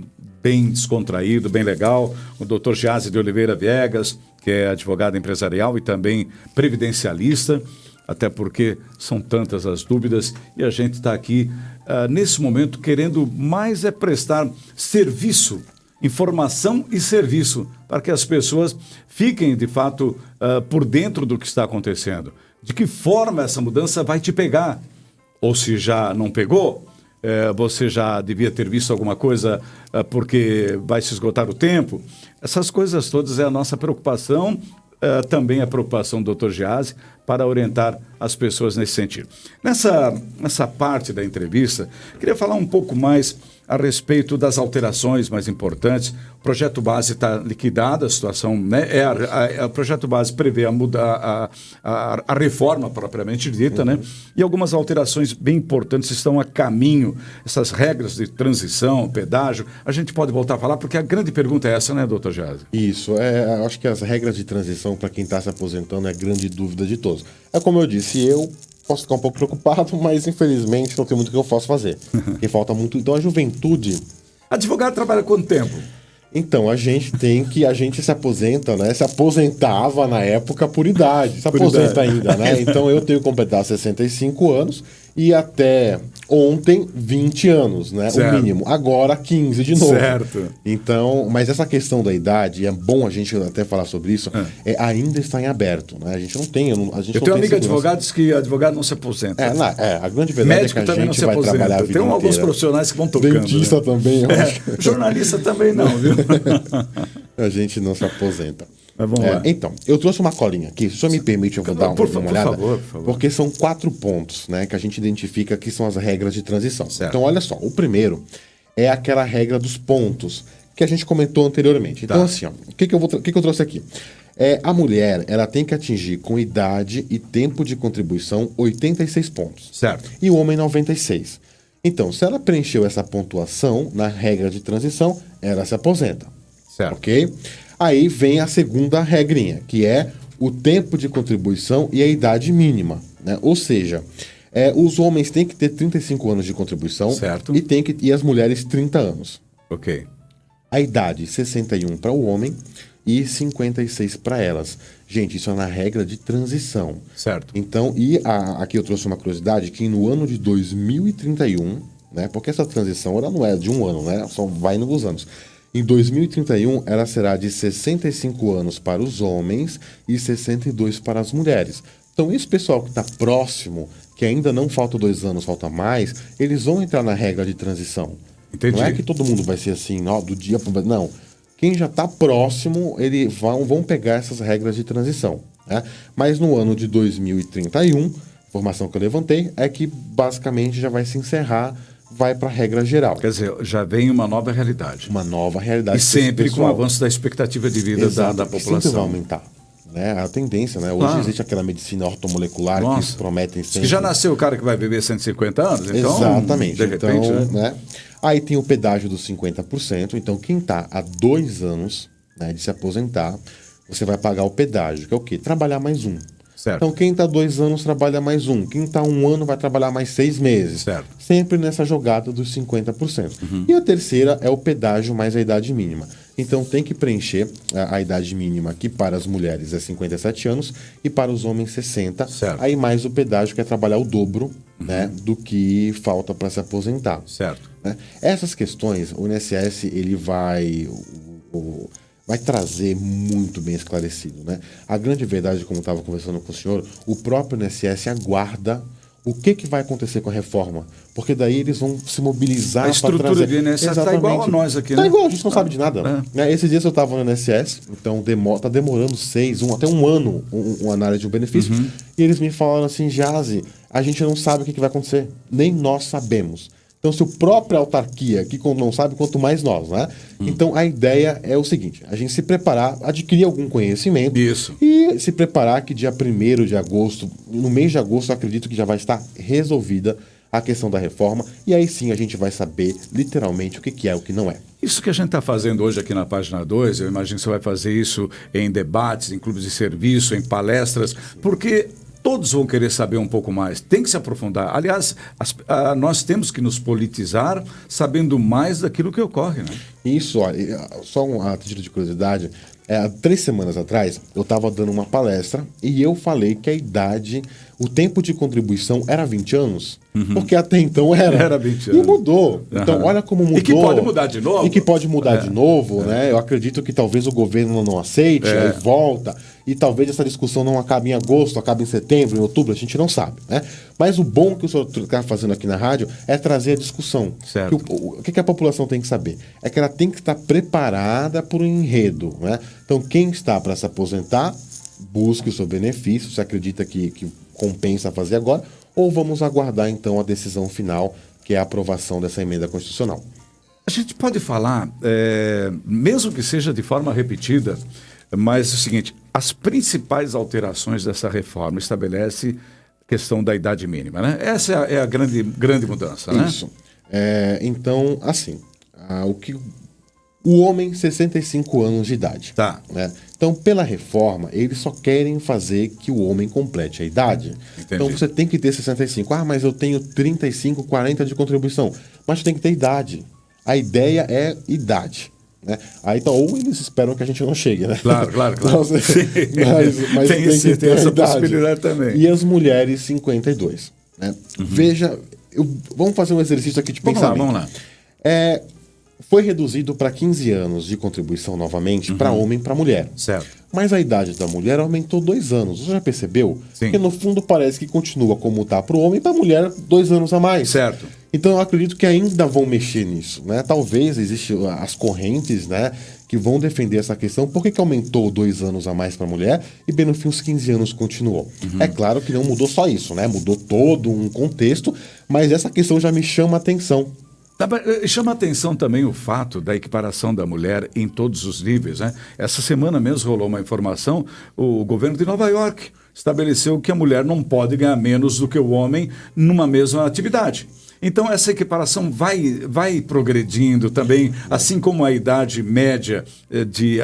bem descontraído, bem legal, com o Dr. Giase de Oliveira Viegas, que é advogado empresarial e também previdencialista, até porque são tantas as dúvidas e a gente está aqui, nesse momento, querendo mais prestar serviço, informação e serviço, para que as pessoas fiquem, de fato, por dentro do que está acontecendo. De que forma essa mudança vai te pegar? Ou se já não pegou, você já devia ter visto alguma coisa porque vai se esgotar o tempo. Essas coisas todas é a nossa preocupação, também a preocupação do Dr. Giase, para orientar as pessoas nesse sentido. Nessa parte da entrevista, queria falar um pouco mais a respeito das alterações mais importantes. O projeto base está liquidado, a situação, né? O projeto base prevê a reforma propriamente dita, né? E algumas alterações bem importantes estão a caminho. Essas regras de transição, pedágio, a gente pode voltar a falar, porque a grande pergunta é essa, né, doutor Giase? Isso, acho que as regras de transição para quem está se aposentando é a grande dúvida de todos. É como eu disse, eu posso ficar um pouco preocupado, mas infelizmente não tem muito que eu posso fazer. Porque falta muito. Então a juventude. Advogado trabalha quanto tempo? Então, a gente se aposenta, né? Se aposentava na época por idade. Se aposenta ainda, né? Então eu tenho que completar 65 anos e até ontem 20 anos, né? Certo. O mínimo. Agora 15 de novo. Certo. Então, mas essa questão da idade, é bom a gente até falar sobre isso, ainda está em aberto, né? A gente não tem... Eu tenho amigo advogados que advogado não se aposenta. A grande verdade médico é que a gente vai aposenta. trabalhar a vida tem alguns inteira. profissionais que vão tocando. Dentista, né? Também. Eu acho. Jornalista também não, viu? A gente não se aposenta. Mas vamos lá. Então, eu trouxe uma colinha aqui. Se o senhor me permite, eu vou dar uma olhada. Por favor. Porque são 4 pontos, né, que a gente identifica que são as regras de transição. Certo. Então, olha só. O primeiro é aquela regra dos pontos que a gente comentou anteriormente. Então, assim, ó, o que eu trouxe aqui? A mulher, ela tem que atingir com idade e tempo de contribuição 86 pontos. Certo. E o homem 96. Então, se ela preencheu essa pontuação na regra de transição, ela se aposenta. Certo. Ok? Aí vem a segunda regrinha, que é o tempo de contribuição e a idade mínima, né? Ou seja, os homens têm que ter 35 anos de contribuição. Certo. E as mulheres 30 anos. Ok. A idade 61 para o homem e 56 para elas. Gente, isso é na regra de transição. Certo. Então, aqui eu trouxe uma curiosidade, que no ano de 2031, né, porque essa transição ela não é de um ano, né, só vai indo nos anos. Em 2031, ela será de 65 anos para os homens e 62 para as mulheres. Então, esse pessoal que está próximo, que ainda não falta 2 anos, falta mais, eles vão entrar na regra de transição. Entendi. Não é que todo mundo vai ser assim, ó, do dia para o... Não. Quem já está próximo, eles vão pegar essas regras de transição. Né? Mas no ano de 2031, a informação que eu levantei é que basicamente já vai se encerrar, vai para a regra geral. Quer dizer, já vem uma nova realidade. Uma nova realidade. E sempre com o avanço da expectativa de vida da população. Sempre vai aumentar. Né? A tendência, né? Hoje existe aquela medicina ortomolecular que prometem sempre... Que já nasceu o cara que vai viver 150 anos, então... Exatamente. De repente, então, né? Aí tem o pedágio dos 50%. Então, quem está há 2 anos, né, de se aposentar, você vai pagar o pedágio, que é o quê? Trabalhar mais um. Certo. Então, quem está 2 anos trabalha mais um. Quem está 1 ano vai trabalhar mais 6 meses. Certo. Sempre nessa jogada dos 50%. E a terceira é o pedágio mais a idade mínima. Então, tem que preencher a idade mínima, que para as mulheres é 57 anos e para os homens 60. Certo. Aí mais o pedágio, que é trabalhar o dobro, né, do que falta para se aposentar. Certo. Né? Essas questões, o INSS ele vai trazer muito bem esclarecido. Né? A grande verdade, como eu estava conversando com o senhor, o próprio INSS aguarda o que vai acontecer com a reforma. Porque daí eles vão se mobilizar para trazer... A estrutura do INSS está igual a nós aqui, né? Está igual, a gente não sabe de nada. Né? Esses dias eu estava no INSS, então está demorando 6, até um ano uma análise de um benefício, e eles me falaram assim, Jazi, a gente não sabe o que vai acontecer, nem nós sabemos. Então, se a própria autarquia que não sabe, quanto mais nós, né? Então, a ideia é o seguinte, a gente se preparar, adquirir algum conhecimento. Isso. E se preparar que dia 1º de agosto, no mês de agosto, eu acredito que já vai estar resolvida a questão da reforma. E aí sim a gente vai saber, literalmente, o que é e o que não é. Isso que a gente está fazendo hoje aqui na página 2, eu imagino que você vai fazer isso em debates, em clubes de serviço, em palestras, porque... Todos vão querer saber um pouco mais, tem que se aprofundar. Aliás, nós temos que nos politizar sabendo mais daquilo que ocorre. Né? Isso, olha, só a título de curiosidade, 3 semanas atrás eu estava dando uma palestra e eu falei que a idade, o tempo de contribuição era 20 anos, porque até então era 20 anos. E mudou. Então, olha como mudou. E que pode mudar de novo. E que pode mudar de novo, né? Eu acredito que talvez o governo não aceite, aí volta, e talvez essa discussão não acabe em agosto, acabe em setembro, em outubro, a gente não sabe, né? Mas o bom que o senhor está fazendo aqui na rádio é trazer a discussão. Certo. O que a população tem que saber? É que ela tem que estar preparada para o enredo, né? Então, quem está para se aposentar, busque o seu benefício, se acredita que compensa fazer agora, ou vamos aguardar, então, a decisão final, que é a aprovação dessa emenda constitucional. A gente pode falar, mesmo que seja de forma repetida, mas é o seguinte, as principais alterações dessa reforma estabelece a questão da idade mínima, né? Essa é a grande mudança, né? Isso. Então, assim, o homem, 65 anos de idade. Tá. Né? Então, pela reforma, eles só querem fazer que o homem complete a idade. Entendi. Então, você tem que ter 65. Ah, mas eu tenho 35, 40 de contribuição. Mas tem que ter idade. A ideia é idade. Né? Aí, então, ou eles esperam que a gente não chegue, né? Claro. Então, mas tem essa idade. possibilidade também. E as mulheres, 52. Né? Veja, vamos fazer um exercício aqui de pensamento. Vamos lá. Foi reduzido para 15 anos de contribuição novamente para homem e para mulher. Certo. Mas a idade da mulher aumentou 2 anos. Você já percebeu? Sim. Porque no fundo parece que continua como está para o homem e para a mulher 2 anos a mais. Certo. Então eu acredito que ainda vão mexer nisso. Né? Talvez existam as correntes, né, que vão defender essa questão. Por que aumentou 2 anos a mais para a mulher e bem no fim os 15 anos continuou? É claro que não mudou só isso, né? Mudou todo um contexto, mas essa questão já me chama a atenção. Chama a atenção também o fato da equiparação da mulher em todos os níveis, né? Essa semana mesmo rolou uma informação, o governo de Nova York estabeleceu que a mulher não pode ganhar menos do que o homem numa mesma atividade. Então essa equiparação vai progredindo também, assim como a idade média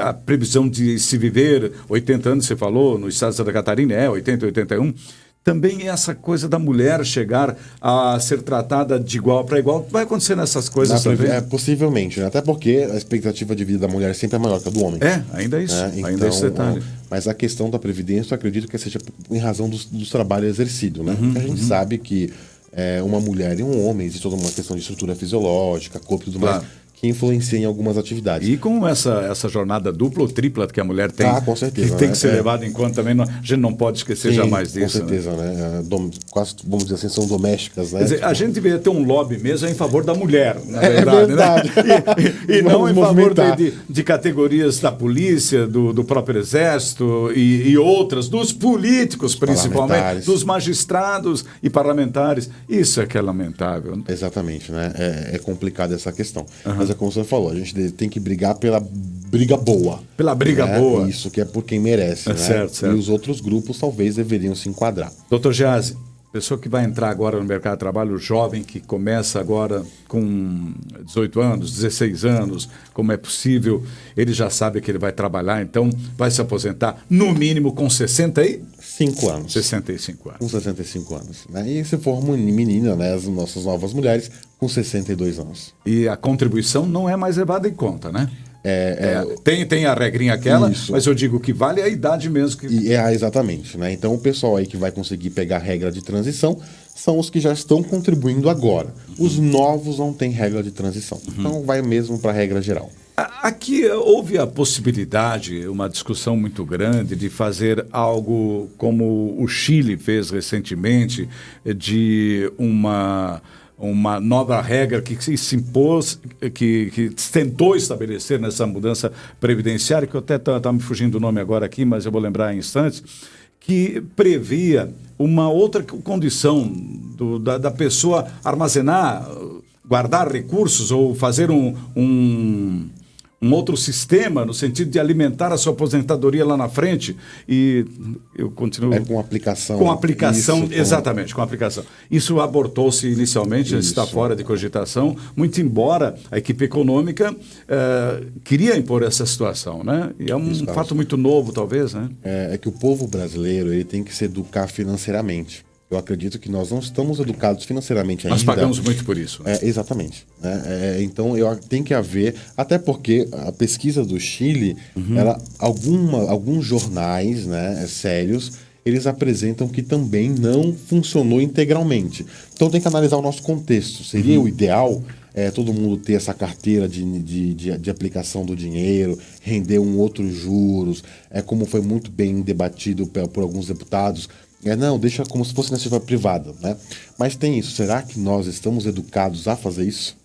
a previsão de se viver, 80 anos você falou, no estado de Santa Catarina 80, 81, também essa coisa da mulher chegar a ser tratada de igual para igual, vai acontecer nessas coisas também? Possivelmente, né? Até porque a expectativa de vida da mulher sempre é maior que a do homem. Ainda é isso, Então, ainda é esse detalhe. Mas a questão da Previdência, eu acredito que seja em razão dos trabalhos exercidos, né? Porque a gente sabe que uma mulher e um homem, existe toda uma questão de estrutura fisiológica, corpo e tudo mais, que influencia em algumas atividades. E com essa jornada dupla ou tripla que a mulher tem, com certeza, que tem que ser levada em conta também, a gente não pode esquecer jamais disso. Com certeza, né? Quase, vamos dizer assim, são domésticas, né? Quer dizer, a gente deveria ter um lobby mesmo em favor da mulher, na verdade. Né? E não em favor de categorias da polícia, do próprio exército e outras, dos políticos principalmente, dos magistrados e parlamentares. Isso é que é lamentável. Exatamente, né? É complicada essa questão. Mas como você falou, a gente tem que brigar pela briga boa. Pela briga boa. Isso, que é por quem merece, né? Certo. E os outros grupos talvez deveriam se enquadrar. Dr. Giazzi, pessoa que vai entrar agora no mercado de trabalho, o jovem que começa agora com 18 anos, 16 anos, como é possível, ele já sabe que ele vai trabalhar, então vai se aposentar no mínimo com 65 anos. 65 anos. Com 65 anos. Né? E se for uma menina, né, as nossas novas mulheres, com 62 anos. E a contribuição não é mais levada em conta, né? Tem a regrinha aquela, mas eu digo que vale a idade mesmo. Exatamente. Né? Então, o pessoal aí que vai conseguir pegar a regra de transição são os que já estão contribuindo agora. Os novos não têm regra de transição. Então, vai mesmo para a regra geral. Aqui houve a possibilidade, uma discussão muito grande, de fazer algo como o Chile fez recentemente, de uma nova regra que se impôs, que tentou estabelecer nessa mudança previdenciária, que eu até está me fugindo o nome agora aqui, mas eu vou lembrar em instantes, que previa uma outra condição da pessoa armazenar, guardar recursos ou fazer um outro sistema, no sentido de alimentar a sua aposentadoria lá na frente. E eu continuo... com aplicação. Com aplicação, exatamente, com aplicação. Isso abortou-se inicialmente, está fora de cogitação, muito embora a equipe econômica queria impor essa situação, né? E é um fato muito novo, talvez, né? É que o povo brasileiro ele tem que se educar financeiramente. Eu acredito que nós não estamos educados financeiramente ainda. Nós pagamos muito por isso. Exatamente. Então, tem que haver... Até porque a pesquisa do Chile, alguns jornais, né, sérios, eles apresentam que também não funcionou integralmente. Então, tem que analisar o nosso contexto. Seria o ideal todo mundo ter essa carteira de aplicação do dinheiro, render outros juros, como foi muito bem debatido por alguns deputados. Não, deixa como se fosse iniciativa privada, né? Mas tem isso. Será que nós estamos educados a fazer isso?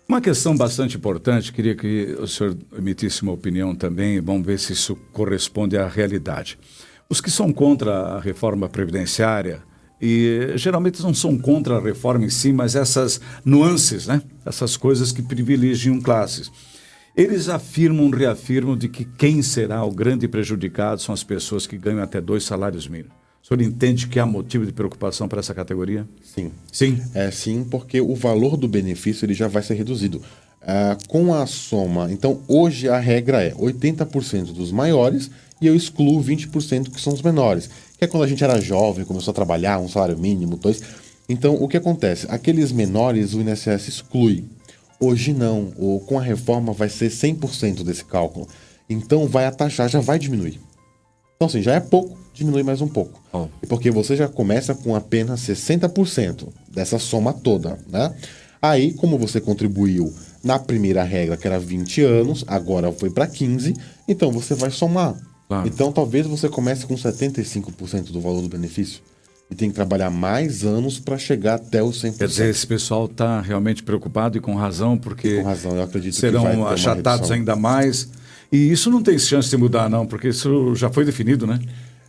Uma questão bastante importante, queria que o senhor emitisse uma opinião também, vamos ver se isso corresponde à realidade. Os que são contra a reforma previdenciária, e geralmente não são contra a reforma em si, mas essas nuances, né? Essas coisas que privilegiam classes. Eles reafirmam de que quem será o grande prejudicado são as pessoas que ganham até 2 salários mínimos. O senhor entende que há motivo de preocupação para essa categoria? Sim. Sim? Sim, porque o valor do benefício ele já vai ser reduzido. Com a soma... Então, hoje a regra é 80% dos maiores e eu excluo 20% que são os menores. Que é quando a gente era jovem, começou a trabalhar, um salário mínimo, 2... Então, o que acontece? Aqueles menores o INSS exclui. Hoje não. Com a reforma vai ser 100% desse cálculo. Então, a taxa já vai diminuir. Então, assim, já é pouco. Diminui mais um pouco. Porque você já começa com apenas 60% dessa soma toda, né? Aí, como você contribuiu na primeira regra, que era 20 anos, agora foi para 15, então você vai somar. Claro. Então, talvez você comece com 75% do valor do benefício e tem que trabalhar mais anos para chegar até os 100%. Quer dizer, esse pessoal está realmente preocupado e com razão, porque com razão, eu acredito serão que vai achatados ainda mais. E isso não tem chance de mudar, não, porque isso já foi definido, né?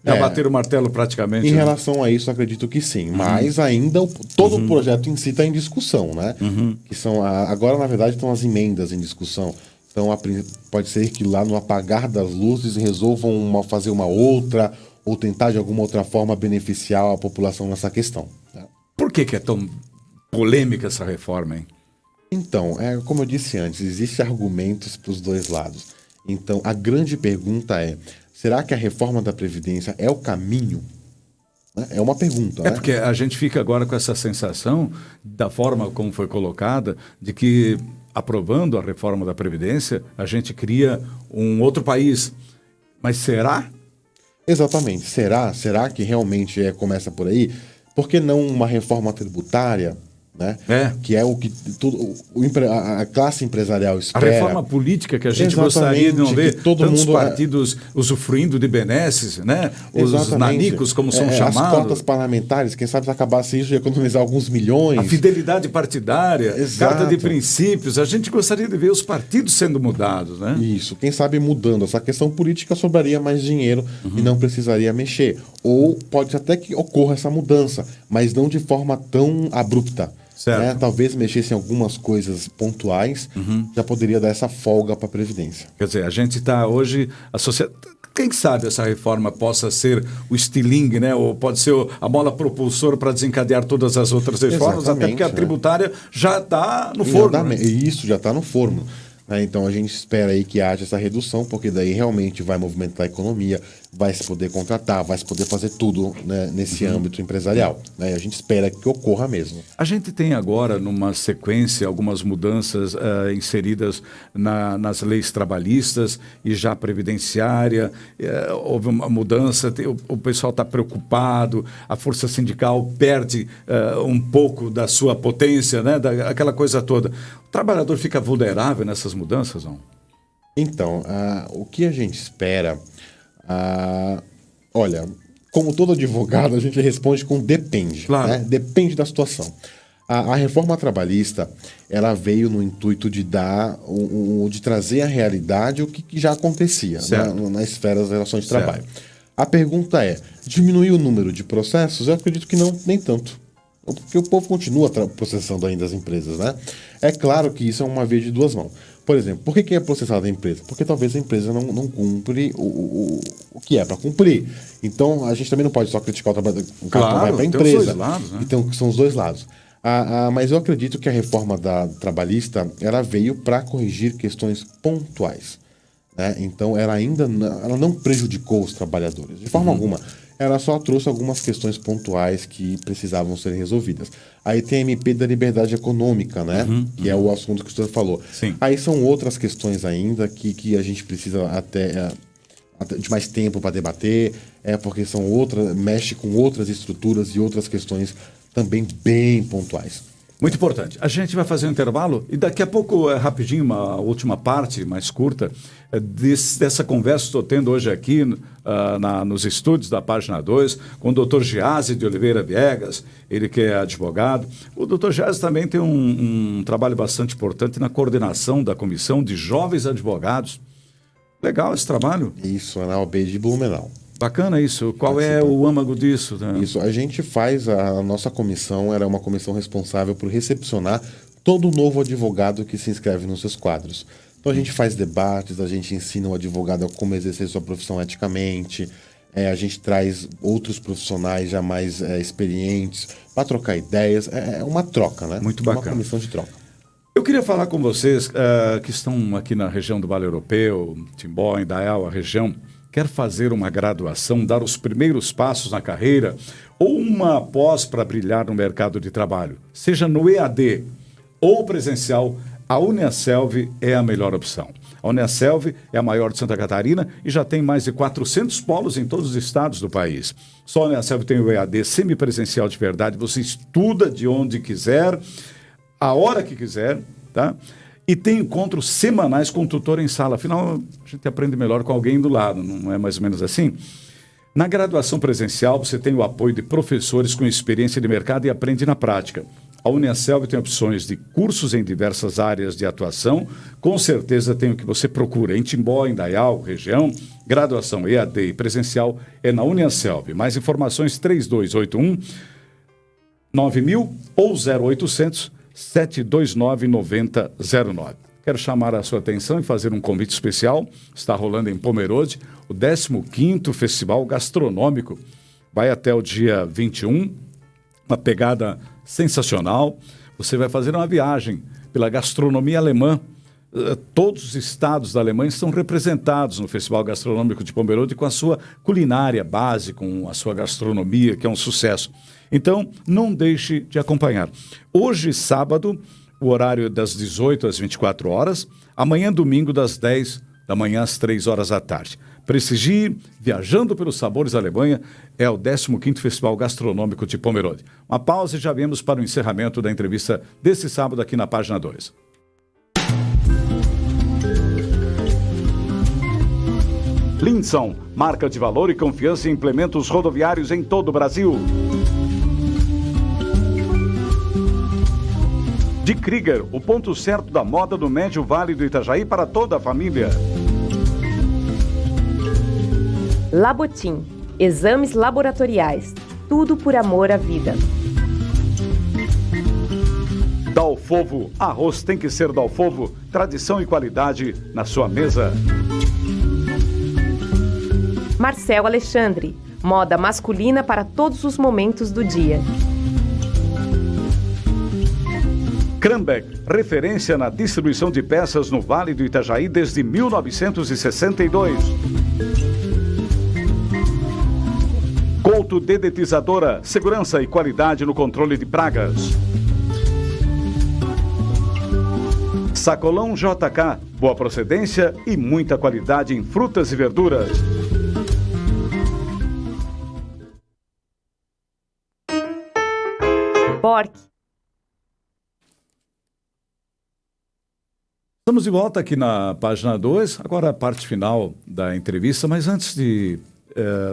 Já bateram o martelo praticamente. Em relação a isso, acredito que sim. Mas ainda todo o projeto em si está em discussão, né? Que são agora, na verdade, estão as emendas em discussão. Então, pode ser que lá no apagar das luzes resolvam fazer uma outra ou tentar de alguma outra forma beneficiar a população nessa questão. Né? Por que é tão polêmica essa reforma, hein? Então, como eu disse antes, existem argumentos para os dois lados. Então, a grande pergunta é: será que a reforma da Previdência é o caminho? Né? É uma pergunta. É porque a gente fica agora com essa sensação, da forma como foi colocada, de que aprovando a reforma da Previdência, a gente cria um outro país. Mas será? Exatamente. Será que realmente começa por aí? Por que não uma reforma tributária? Né? Que é o que a classe empresarial espera. A reforma política que a gente gostaria de não ver tantos partidos usufruindo de benesses, né? Os nanicos, como são chamados. As cotas parlamentares, quem sabe se acabasse isso, ia economizar alguns milhões. A fidelidade partidária, carta de princípios, a gente gostaria de ver os partidos sendo mudados, né? Isso, quem sabe mudando essa questão política sobraria mais dinheiro e não precisaria mexer. Ou pode até que ocorra essa mudança, mas não de forma tão abrupta. Né? Talvez mexesse em algumas coisas pontuais, já poderia dar essa folga para a Previdência. Quer dizer, a gente está hoje, a sociedade, quem sabe essa reforma possa ser o estilingue, né? Ou pode ser a mola propulsora para desencadear todas as outras reformas, até porque a tributária já está no forno. Né? Isso, já está no forno. Então a gente espera aí que haja essa redução, porque daí realmente vai movimentar a economia, vai se poder contratar, vai se poder fazer tudo, né, nesse âmbito empresarial. Né? A gente espera que ocorra mesmo. A gente tem agora, numa sequência, algumas mudanças inseridas nas leis trabalhistas e já previdenciária. Houve uma mudança, o pessoal está preocupado, a força sindical perde um pouco da sua potência, né, aquela coisa toda. O trabalhador fica vulnerável nessas mudanças, não? Então, o que a gente espera... olha, como todo advogado, a gente responde com depende. Claro. Né? Depende da situação. A reforma trabalhista, ela veio no intuito de dar, de trazer à realidade o que já acontecia, né, na esfera das relações de trabalho. A pergunta é, diminuir o número de processos? Eu acredito que não, nem tanto. Porque o povo continua processando ainda as empresas, né? É claro que isso é uma via de duas mãos. Por exemplo, por que é processada a empresa? Porque talvez a empresa não cumpre o que é para cumprir. Então, a gente também não pode só criticar o trabalho, o cartão vai para a empresa. Os dois lados, né? Então, são os dois lados. Mas eu acredito que a reforma trabalhista, ela veio para corrigir questões pontuais. Né? Então, ela não prejudicou os trabalhadores, de forma alguma. Ela só trouxe algumas questões pontuais que precisavam ser resolvidas. Aí tem a MP da liberdade econômica, né? Que é o assunto que o senhor falou. Sim. Aí são outras questões ainda que a gente precisa até de mais tempo para debater, porque mexe com outras estruturas e outras questões também bem pontuais. Muito importante. A gente vai fazer um intervalo e daqui a pouco, rapidinho, uma última parte mais curta dessa conversa que estou tendo hoje aqui nos estúdios da Página 2 com o Dr. Giase de Oliveira Viegas, ele que é advogado. O Dr. Giase também tem um trabalho bastante importante na coordenação da Comissão de Jovens Advogados. Legal esse trabalho. Isso, na OAB de Blumenau. Bacana isso. Qual é o âmago disso? Né? Isso, a gente faz, a nossa comissão era uma comissão responsável por recepcionar todo novo advogado que se inscreve nos seus quadros. Então a gente faz debates, a gente ensina o advogado a como exercer sua profissão eticamente, a gente traz outros profissionais já mais experientes para trocar ideias, é uma troca, né? Muito bacana. Uma comissão de troca. Eu queria falar com vocês que estão aqui na região do Vale Europeu, Timbó, Indaial, a região, quer fazer uma graduação, dar os primeiros passos na carreira ou uma pós para brilhar no mercado de trabalho, seja no EAD ou presencial, a Uniaselv é a melhor opção. A Uniaselv é a maior de Santa Catarina e já tem mais de 400 polos em todos os estados do país. Só a Uniaselv tem o EAD semipresencial de verdade, você estuda de onde quiser, a hora que quiser, tá? E tem encontros semanais com o tutor em sala. Afinal, a gente aprende melhor com alguém do lado, não é mais ou menos assim? Na graduação presencial, você tem o apoio de professores com experiência de mercado e aprende na prática. A Uniaselv tem opções de cursos em diversas áreas de atuação. Com certeza tem o que você procura. Em Timbó, Indaial, região, graduação EAD e presencial é na Uniaselv. Mais informações 3281 9000 ou 0800 729-9009. Quero chamar a sua atenção e fazer um convite especial. Está rolando em Pomerode o 15º Festival Gastronômico. Vai até o dia 21, uma pegada sensacional. Você vai fazer uma viagem pela gastronomia alemã todos os estados da Alemanha estão representados no Festival Gastronômico de Pomerode com a sua culinária base, com a sua gastronomia, que é um sucesso. Então, não deixe de acompanhar. Hoje, sábado, o horário das 18 às 24 horas, amanhã, domingo, das 10 da manhã às 3 horas da tarde. Prestigie, Viajando pelos Sabores da Alemanha, é o 15º Festival Gastronômico de Pomerode. Uma pausa e já viemos para o encerramento da entrevista desse sábado aqui na página 2. Linson, marca de valor e confiança em implementos rodoviários em todo o Brasil. De Krieger, o ponto certo da moda do Médio Vale do Itajaí para toda a família. Labotim, exames laboratoriais, tudo por amor à vida. Dalfovo, arroz tem que ser Dalfovo, tradição e qualidade na sua mesa. Marcel Alexandre, moda masculina para todos os momentos do dia. Krambeck, referência na distribuição de peças no Vale do Itajaí desde 1962. Couto Dedetizadora, segurança e qualidade no controle de pragas. Sacolão JK, boa procedência e muita qualidade em frutas e verduras. Bork. Estamos de volta aqui na página 2, agora a parte final da entrevista, mas antes de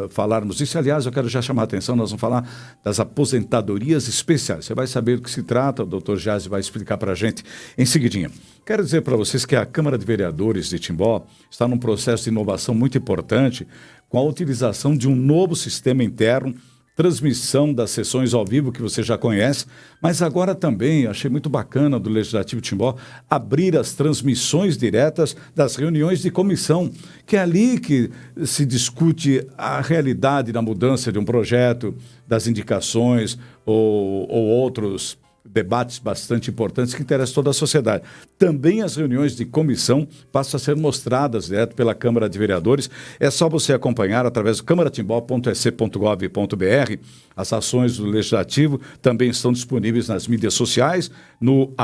falarmos disso, aliás, eu quero já chamar a atenção, nós vamos falar das aposentadorias especiais. Você vai saber do que se trata, o Dr. Jazzy vai explicar para a gente em seguidinha. Quero dizer para vocês que a Câmara de Vereadores de Timbó está num processo de inovação muito importante com a utilização de um novo sistema interno, transmissão das sessões ao vivo que você já conhece, mas agora também, achei muito bacana do Legislativo de Timbó, abrir as transmissões diretas das reuniões de comissão, que é ali que se discute a realidade da mudança de um projeto, das indicações ou outros debates bastante importantes que interessam toda a sociedade. Também as reuniões de comissão passam a ser mostradas direto pela Câmara de Vereadores. É só você acompanhar através do câmaratimbó.sc.gov.br. As ações do Legislativo também estão disponíveis nas mídias sociais, no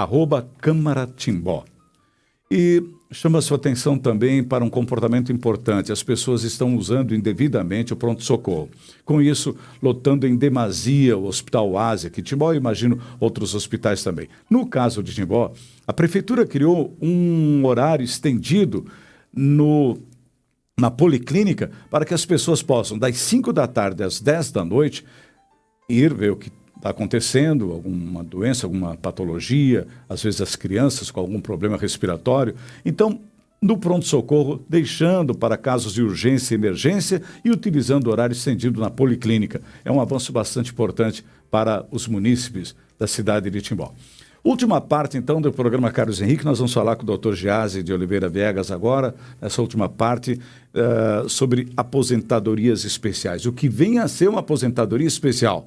@câmaratimbó. E chama a sua atenção também para um comportamento importante. As pessoas estão usando indevidamente o pronto-socorro. Com isso, lotando em demasia o Hospital Ásia, que Timbó, eu imagino outros hospitais também. No caso de Timbó, a Prefeitura criou um horário estendido na policlínica para que as pessoas possam, das 5 da tarde às 10 da noite, ir ver o que está acontecendo, alguma doença, alguma patologia, às vezes as crianças com algum problema respiratório. Então, no pronto-socorro, deixando para casos de urgência e emergência e utilizando o horário estendido na policlínica. É um avanço bastante importante para os munícipes da cidade de Timbó. Última parte, então, do programa Carlos Henrique, nós vamos falar com o Dr. Jazzy de Oliveira Viegas agora, nessa última parte, sobre aposentadorias especiais. O que vem a ser uma aposentadoria especial?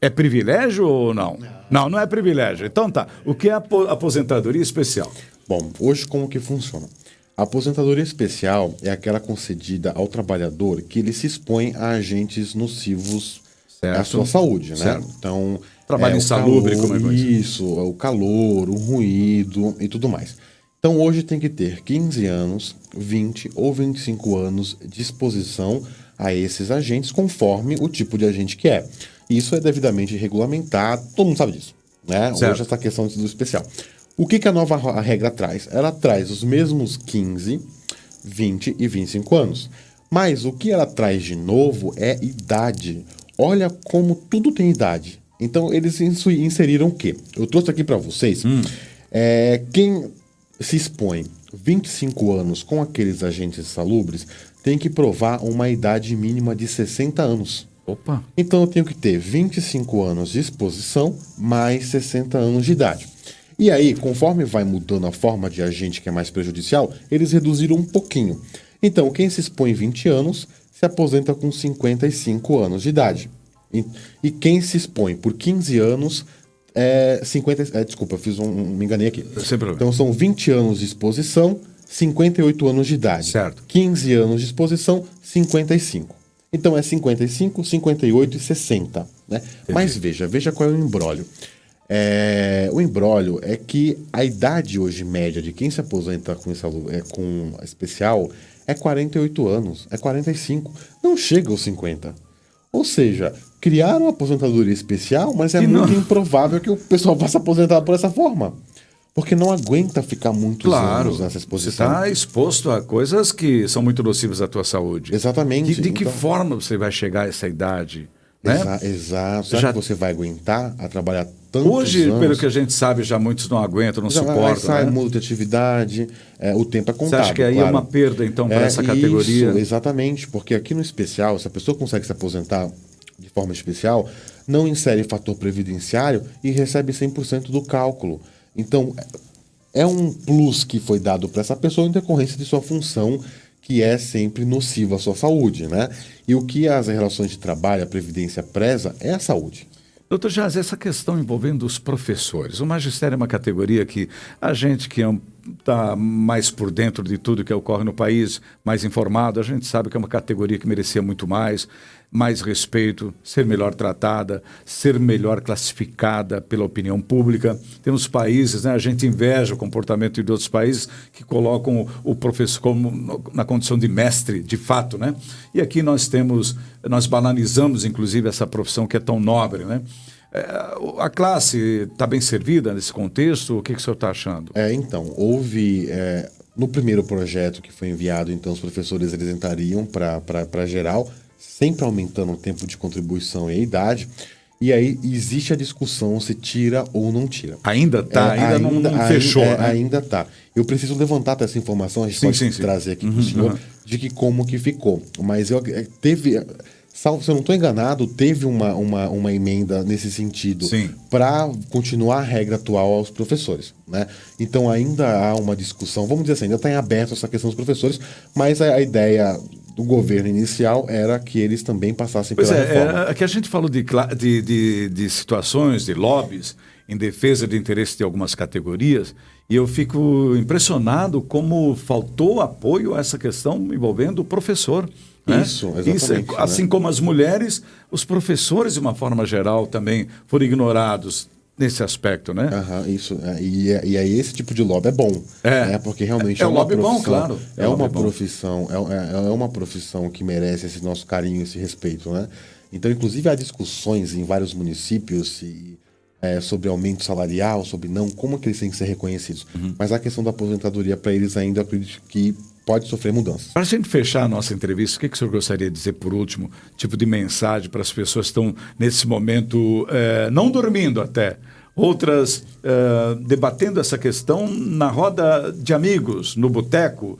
É privilégio ou não? Não é privilégio. Então tá, o que é aposentadoria especial? Bom, hoje como que funciona? A aposentadoria especial é aquela concedida ao trabalhador que ele se expõe a agentes nocivos à sua saúde, né? Certo. Então, trabalho insalubre, como é isso? Isso, o calor, o ruído e tudo mais. Então, hoje tem que ter 15 anos, 20 ou 25 anos de exposição a esses agentes, conforme o tipo de agente que é. Isso é devidamente regulamentado, todo mundo sabe disso, né? Certo. Hoje essa questão do especial. O que a nova regra traz? Ela traz os mesmos 15, 20 e 25 anos. Mas o que ela traz de novo é idade. Olha como tudo tem idade. Então, eles inseriram o quê? Eu trouxe aqui para vocês. Quem se expõe 25 anos com aqueles agentes salubres tem que provar uma idade mínima de 60 anos. Opa! Então eu tenho que ter 25 anos de exposição mais 60 anos de idade. E aí, conforme vai mudando a forma de agente que é mais prejudicial, eles reduziram um pouquinho. Então, quem se expõe 20 anos se aposenta com 55 anos de idade. E quem se expõe por 15 anos Desculpa, me enganei aqui. Sem problema. Então são 20 anos de exposição, 58 anos de idade. Certo. 15 anos de exposição, 55. Então é 55, 58 e 60. Né? Mas veja qual é o imbróglio. O imbróglio é que a idade hoje média de quem se aposenta com especial é 48 anos, é 45. Não chega aos 50. Ou seja, criaram uma aposentadoria especial, mas é muito improvável que o pessoal vá se aposentar por essa forma. Porque não aguenta ficar muitos anos nessa exposição. Você está exposto a coisas que são muito nocivas à tua saúde. Exatamente. De que forma você vai chegar a essa idade? Né? Exato. Será que você vai aguentar a trabalhar tantos hoje, anos? pelo que a gente sabe, já muitos não aguentam, não suportam. Sai, né? muda de atividade, o tempo é contábil. Você acha que aí é uma perda, então, para essa categoria? Isso, exatamente. Porque aqui no especial, se a pessoa consegue se aposentar de forma especial, não insere fator previdenciário e recebe 100% do cálculo. Então, é um plus que foi dado para essa pessoa em decorrência de sua função, que é sempre nociva à sua saúde, né? E o que as relações de trabalho, a Previdência preza, é a saúde. Doutor Jazz, essa questão envolvendo os professores. O magistério é uma categoria que a gente que está mais por dentro de tudo que ocorre no país, mais informado, a gente sabe que é uma categoria que merecia muito mais respeito, ser melhor tratada, ser melhor classificada pela opinião pública. Temos países, né, a gente inveja o comportamento de outros países que colocam o professor como na condição de mestre, de fato, né? E aqui nós banalizamos, inclusive, essa profissão que é tão nobre, né? A classe está bem servida nesse contexto? O que o senhor está achando? Então, houve... no primeiro projeto que foi enviado, então, os professores eles entrariam para geral, sempre aumentando o tempo de contribuição e a idade. E aí existe a discussão se tira ou não tira. Ainda está? Ainda não fechou, né? Ainda está. Eu preciso levantar essa informação, a gente pode trazer aqui para o senhor, de que como que ficou. Mas salvo se eu não estou enganado, teve uma emenda nesse sentido para continuar a regra atual aos professores, né? Então ainda há uma discussão, vamos dizer assim, ainda está em aberto essa questão dos professores, mas a ideia do governo inicial era que eles também passassem pela reforma. Aqui a gente falou de situações, de lobbies em defesa de interesse de algumas categorias, e eu fico impressionado como faltou apoio a essa questão envolvendo o professor. Né? Isso, exatamente. Assim como as mulheres, os professores, de uma forma geral, também foram ignorados nesse aspecto, né? Isso. E aí esse tipo de lobby é bom. Né? Porque realmente é um lobby bom, claro. É uma profissão que merece esse nosso carinho, esse respeito, né? Então, inclusive, há discussões em vários municípios sobre aumento salarial, sobre como que eles têm que ser reconhecidos. Mas a questão da aposentadoria, para eles ainda, eu acredito que pode sofrer mudanças. Para a gente fechar a nossa entrevista, o que o senhor gostaria de dizer por último, tipo de mensagem para as pessoas que estão nesse momento não dormindo até, outras debatendo essa questão na roda de amigos, no boteco,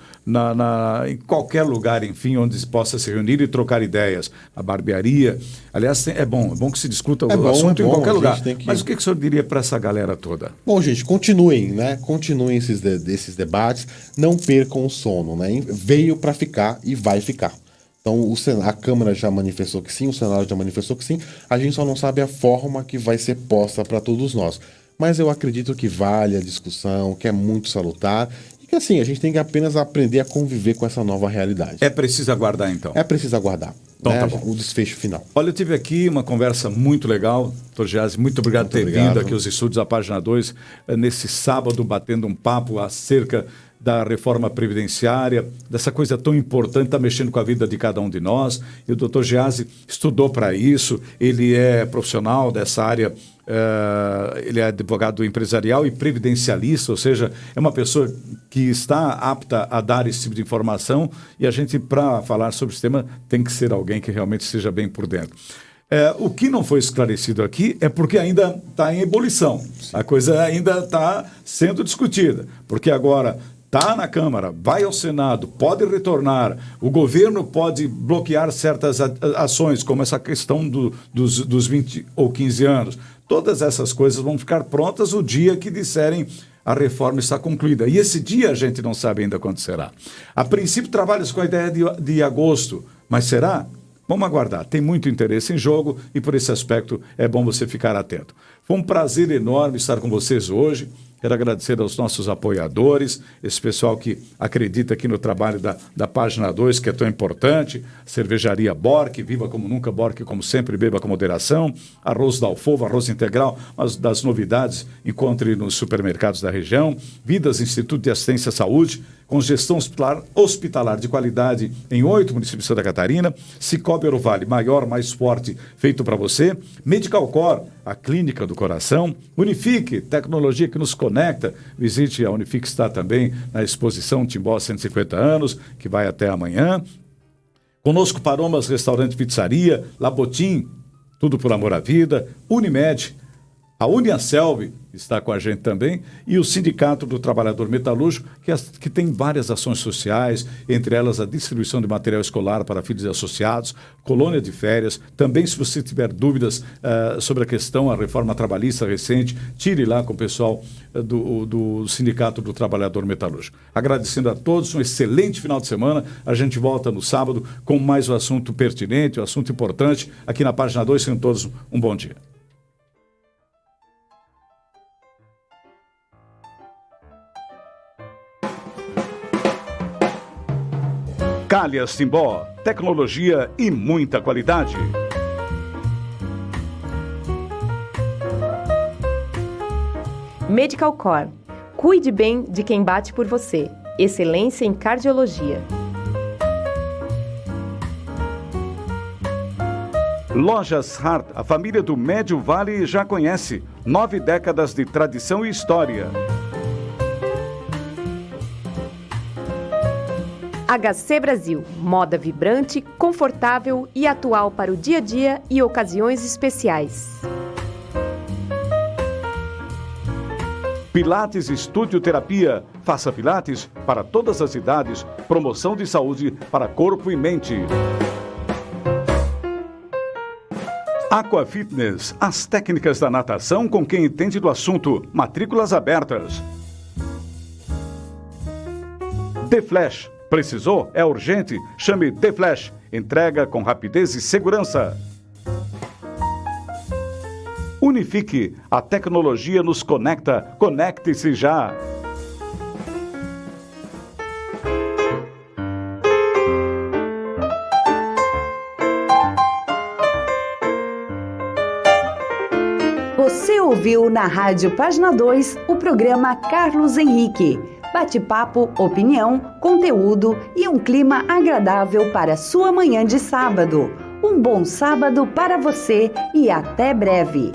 em qualquer lugar, enfim, onde se possa se reunir e trocar ideias. A barbearia. Aliás, é bom que se discuta o assunto em qualquer lugar. Mas o que o senhor diria para essa galera toda? Bom, gente, continuem, né? Continuem esses debates, não percam o sono, né? Veio para ficar e vai ficar. Então, a Câmara já manifestou que sim, o Senado já manifestou que sim, a gente só não sabe a forma que vai ser posta para todos nós. Mas eu acredito que vale a discussão, que é muito salutar, e que assim, a gente tem que apenas aprender a conviver com essa nova realidade. É preciso aguardar, então? É preciso aguardar. Então, tá bom. O desfecho final. Olha, eu tive aqui uma conversa muito legal, Dr. Jazz, muito obrigado por ter vindo aqui aos estúdios da Página 2, nesse sábado, batendo um papo acerca da reforma previdenciária, dessa coisa tão importante, está mexendo com a vida de cada um de nós. E o Dr. Giazzi estudou para isso, ele é profissional dessa área, ele é advogado empresarial e previdencialista, ou seja, é uma pessoa que está apta a dar esse tipo de informação, e a gente, para falar sobre esse tema, tem que ser alguém que realmente esteja bem por dentro. O que não foi esclarecido aqui é porque ainda está em ebulição. Sim. A coisa ainda está sendo discutida, porque agora está na Câmara, vai ao Senado, pode retornar, o governo pode bloquear certas ações, como essa questão dos 20 ou 15 anos. Todas essas coisas vão ficar prontas o dia que disserem a reforma está concluída. E esse dia a gente não sabe ainda quando será. A princípio trabalha-se com a ideia de agosto, mas será? Vamos aguardar. Tem muito interesse em jogo e por esse aspecto é bom você ficar atento. Foi um prazer enorme estar com vocês hoje. Quero agradecer aos nossos apoiadores, esse pessoal que acredita aqui no trabalho da Página 2, que é tão importante. Cervejaria Bork, viva como nunca, Bork como sempre, beba com moderação. Arroz da Alfova, arroz integral, mas das novidades encontre nos supermercados da região. Vidas Instituto de Assistência à Saúde, com gestão hospitalar de qualidade em 8 municípios de Santa Catarina. Cicobi Eurovale, maior, mais forte, feito para você. Medical Core, a clínica do coração. Unifique, tecnologia que nos conecta. Visite a Unifique, está também na exposição Timbó 150 anos, que vai até amanhã. Conosco Paromas Restaurante Pizzaria, Labotim, tudo por amor à vida. Unimed, a Uniaselv está com a gente também, e o Sindicato do Trabalhador Metalúrgico, que tem várias ações sociais, entre elas a distribuição de material escolar para filhos e associados, colônia de férias. Também, se você tiver dúvidas sobre a questão, a reforma trabalhista recente, tire lá com o pessoal do Sindicato do Trabalhador Metalúrgico. Agradecendo a todos, um excelente final de semana. A gente volta no sábado com mais um assunto pertinente, um assunto importante, aqui na Página 2. Tenham todos um bom dia. Calhas Timbó, tecnologia e muita qualidade. Medical Core, cuide bem de quem bate por você. Excelência em cardiologia. Lojas Hart, a família do Médio Vale já conhece. 9 décadas de tradição e história. HC Brasil, moda vibrante, confortável e atual para o dia a dia e ocasiões especiais. Pilates Estúdio Terapia, faça Pilates para todas as idades, promoção de saúde para corpo e mente. Aqua Fitness, as técnicas da natação com quem entende do assunto, matrículas abertas. The Flash, precisou? É urgente? Chame The Flash. Entrega com rapidez e segurança. Unifique. A tecnologia nos conecta. Conecte-se já. Você ouviu na Rádio Página 2 o programa Carlos Henrique. Bate-papo, opinião, conteúdo e um clima agradável para sua manhã de sábado. Um bom sábado para você e até breve.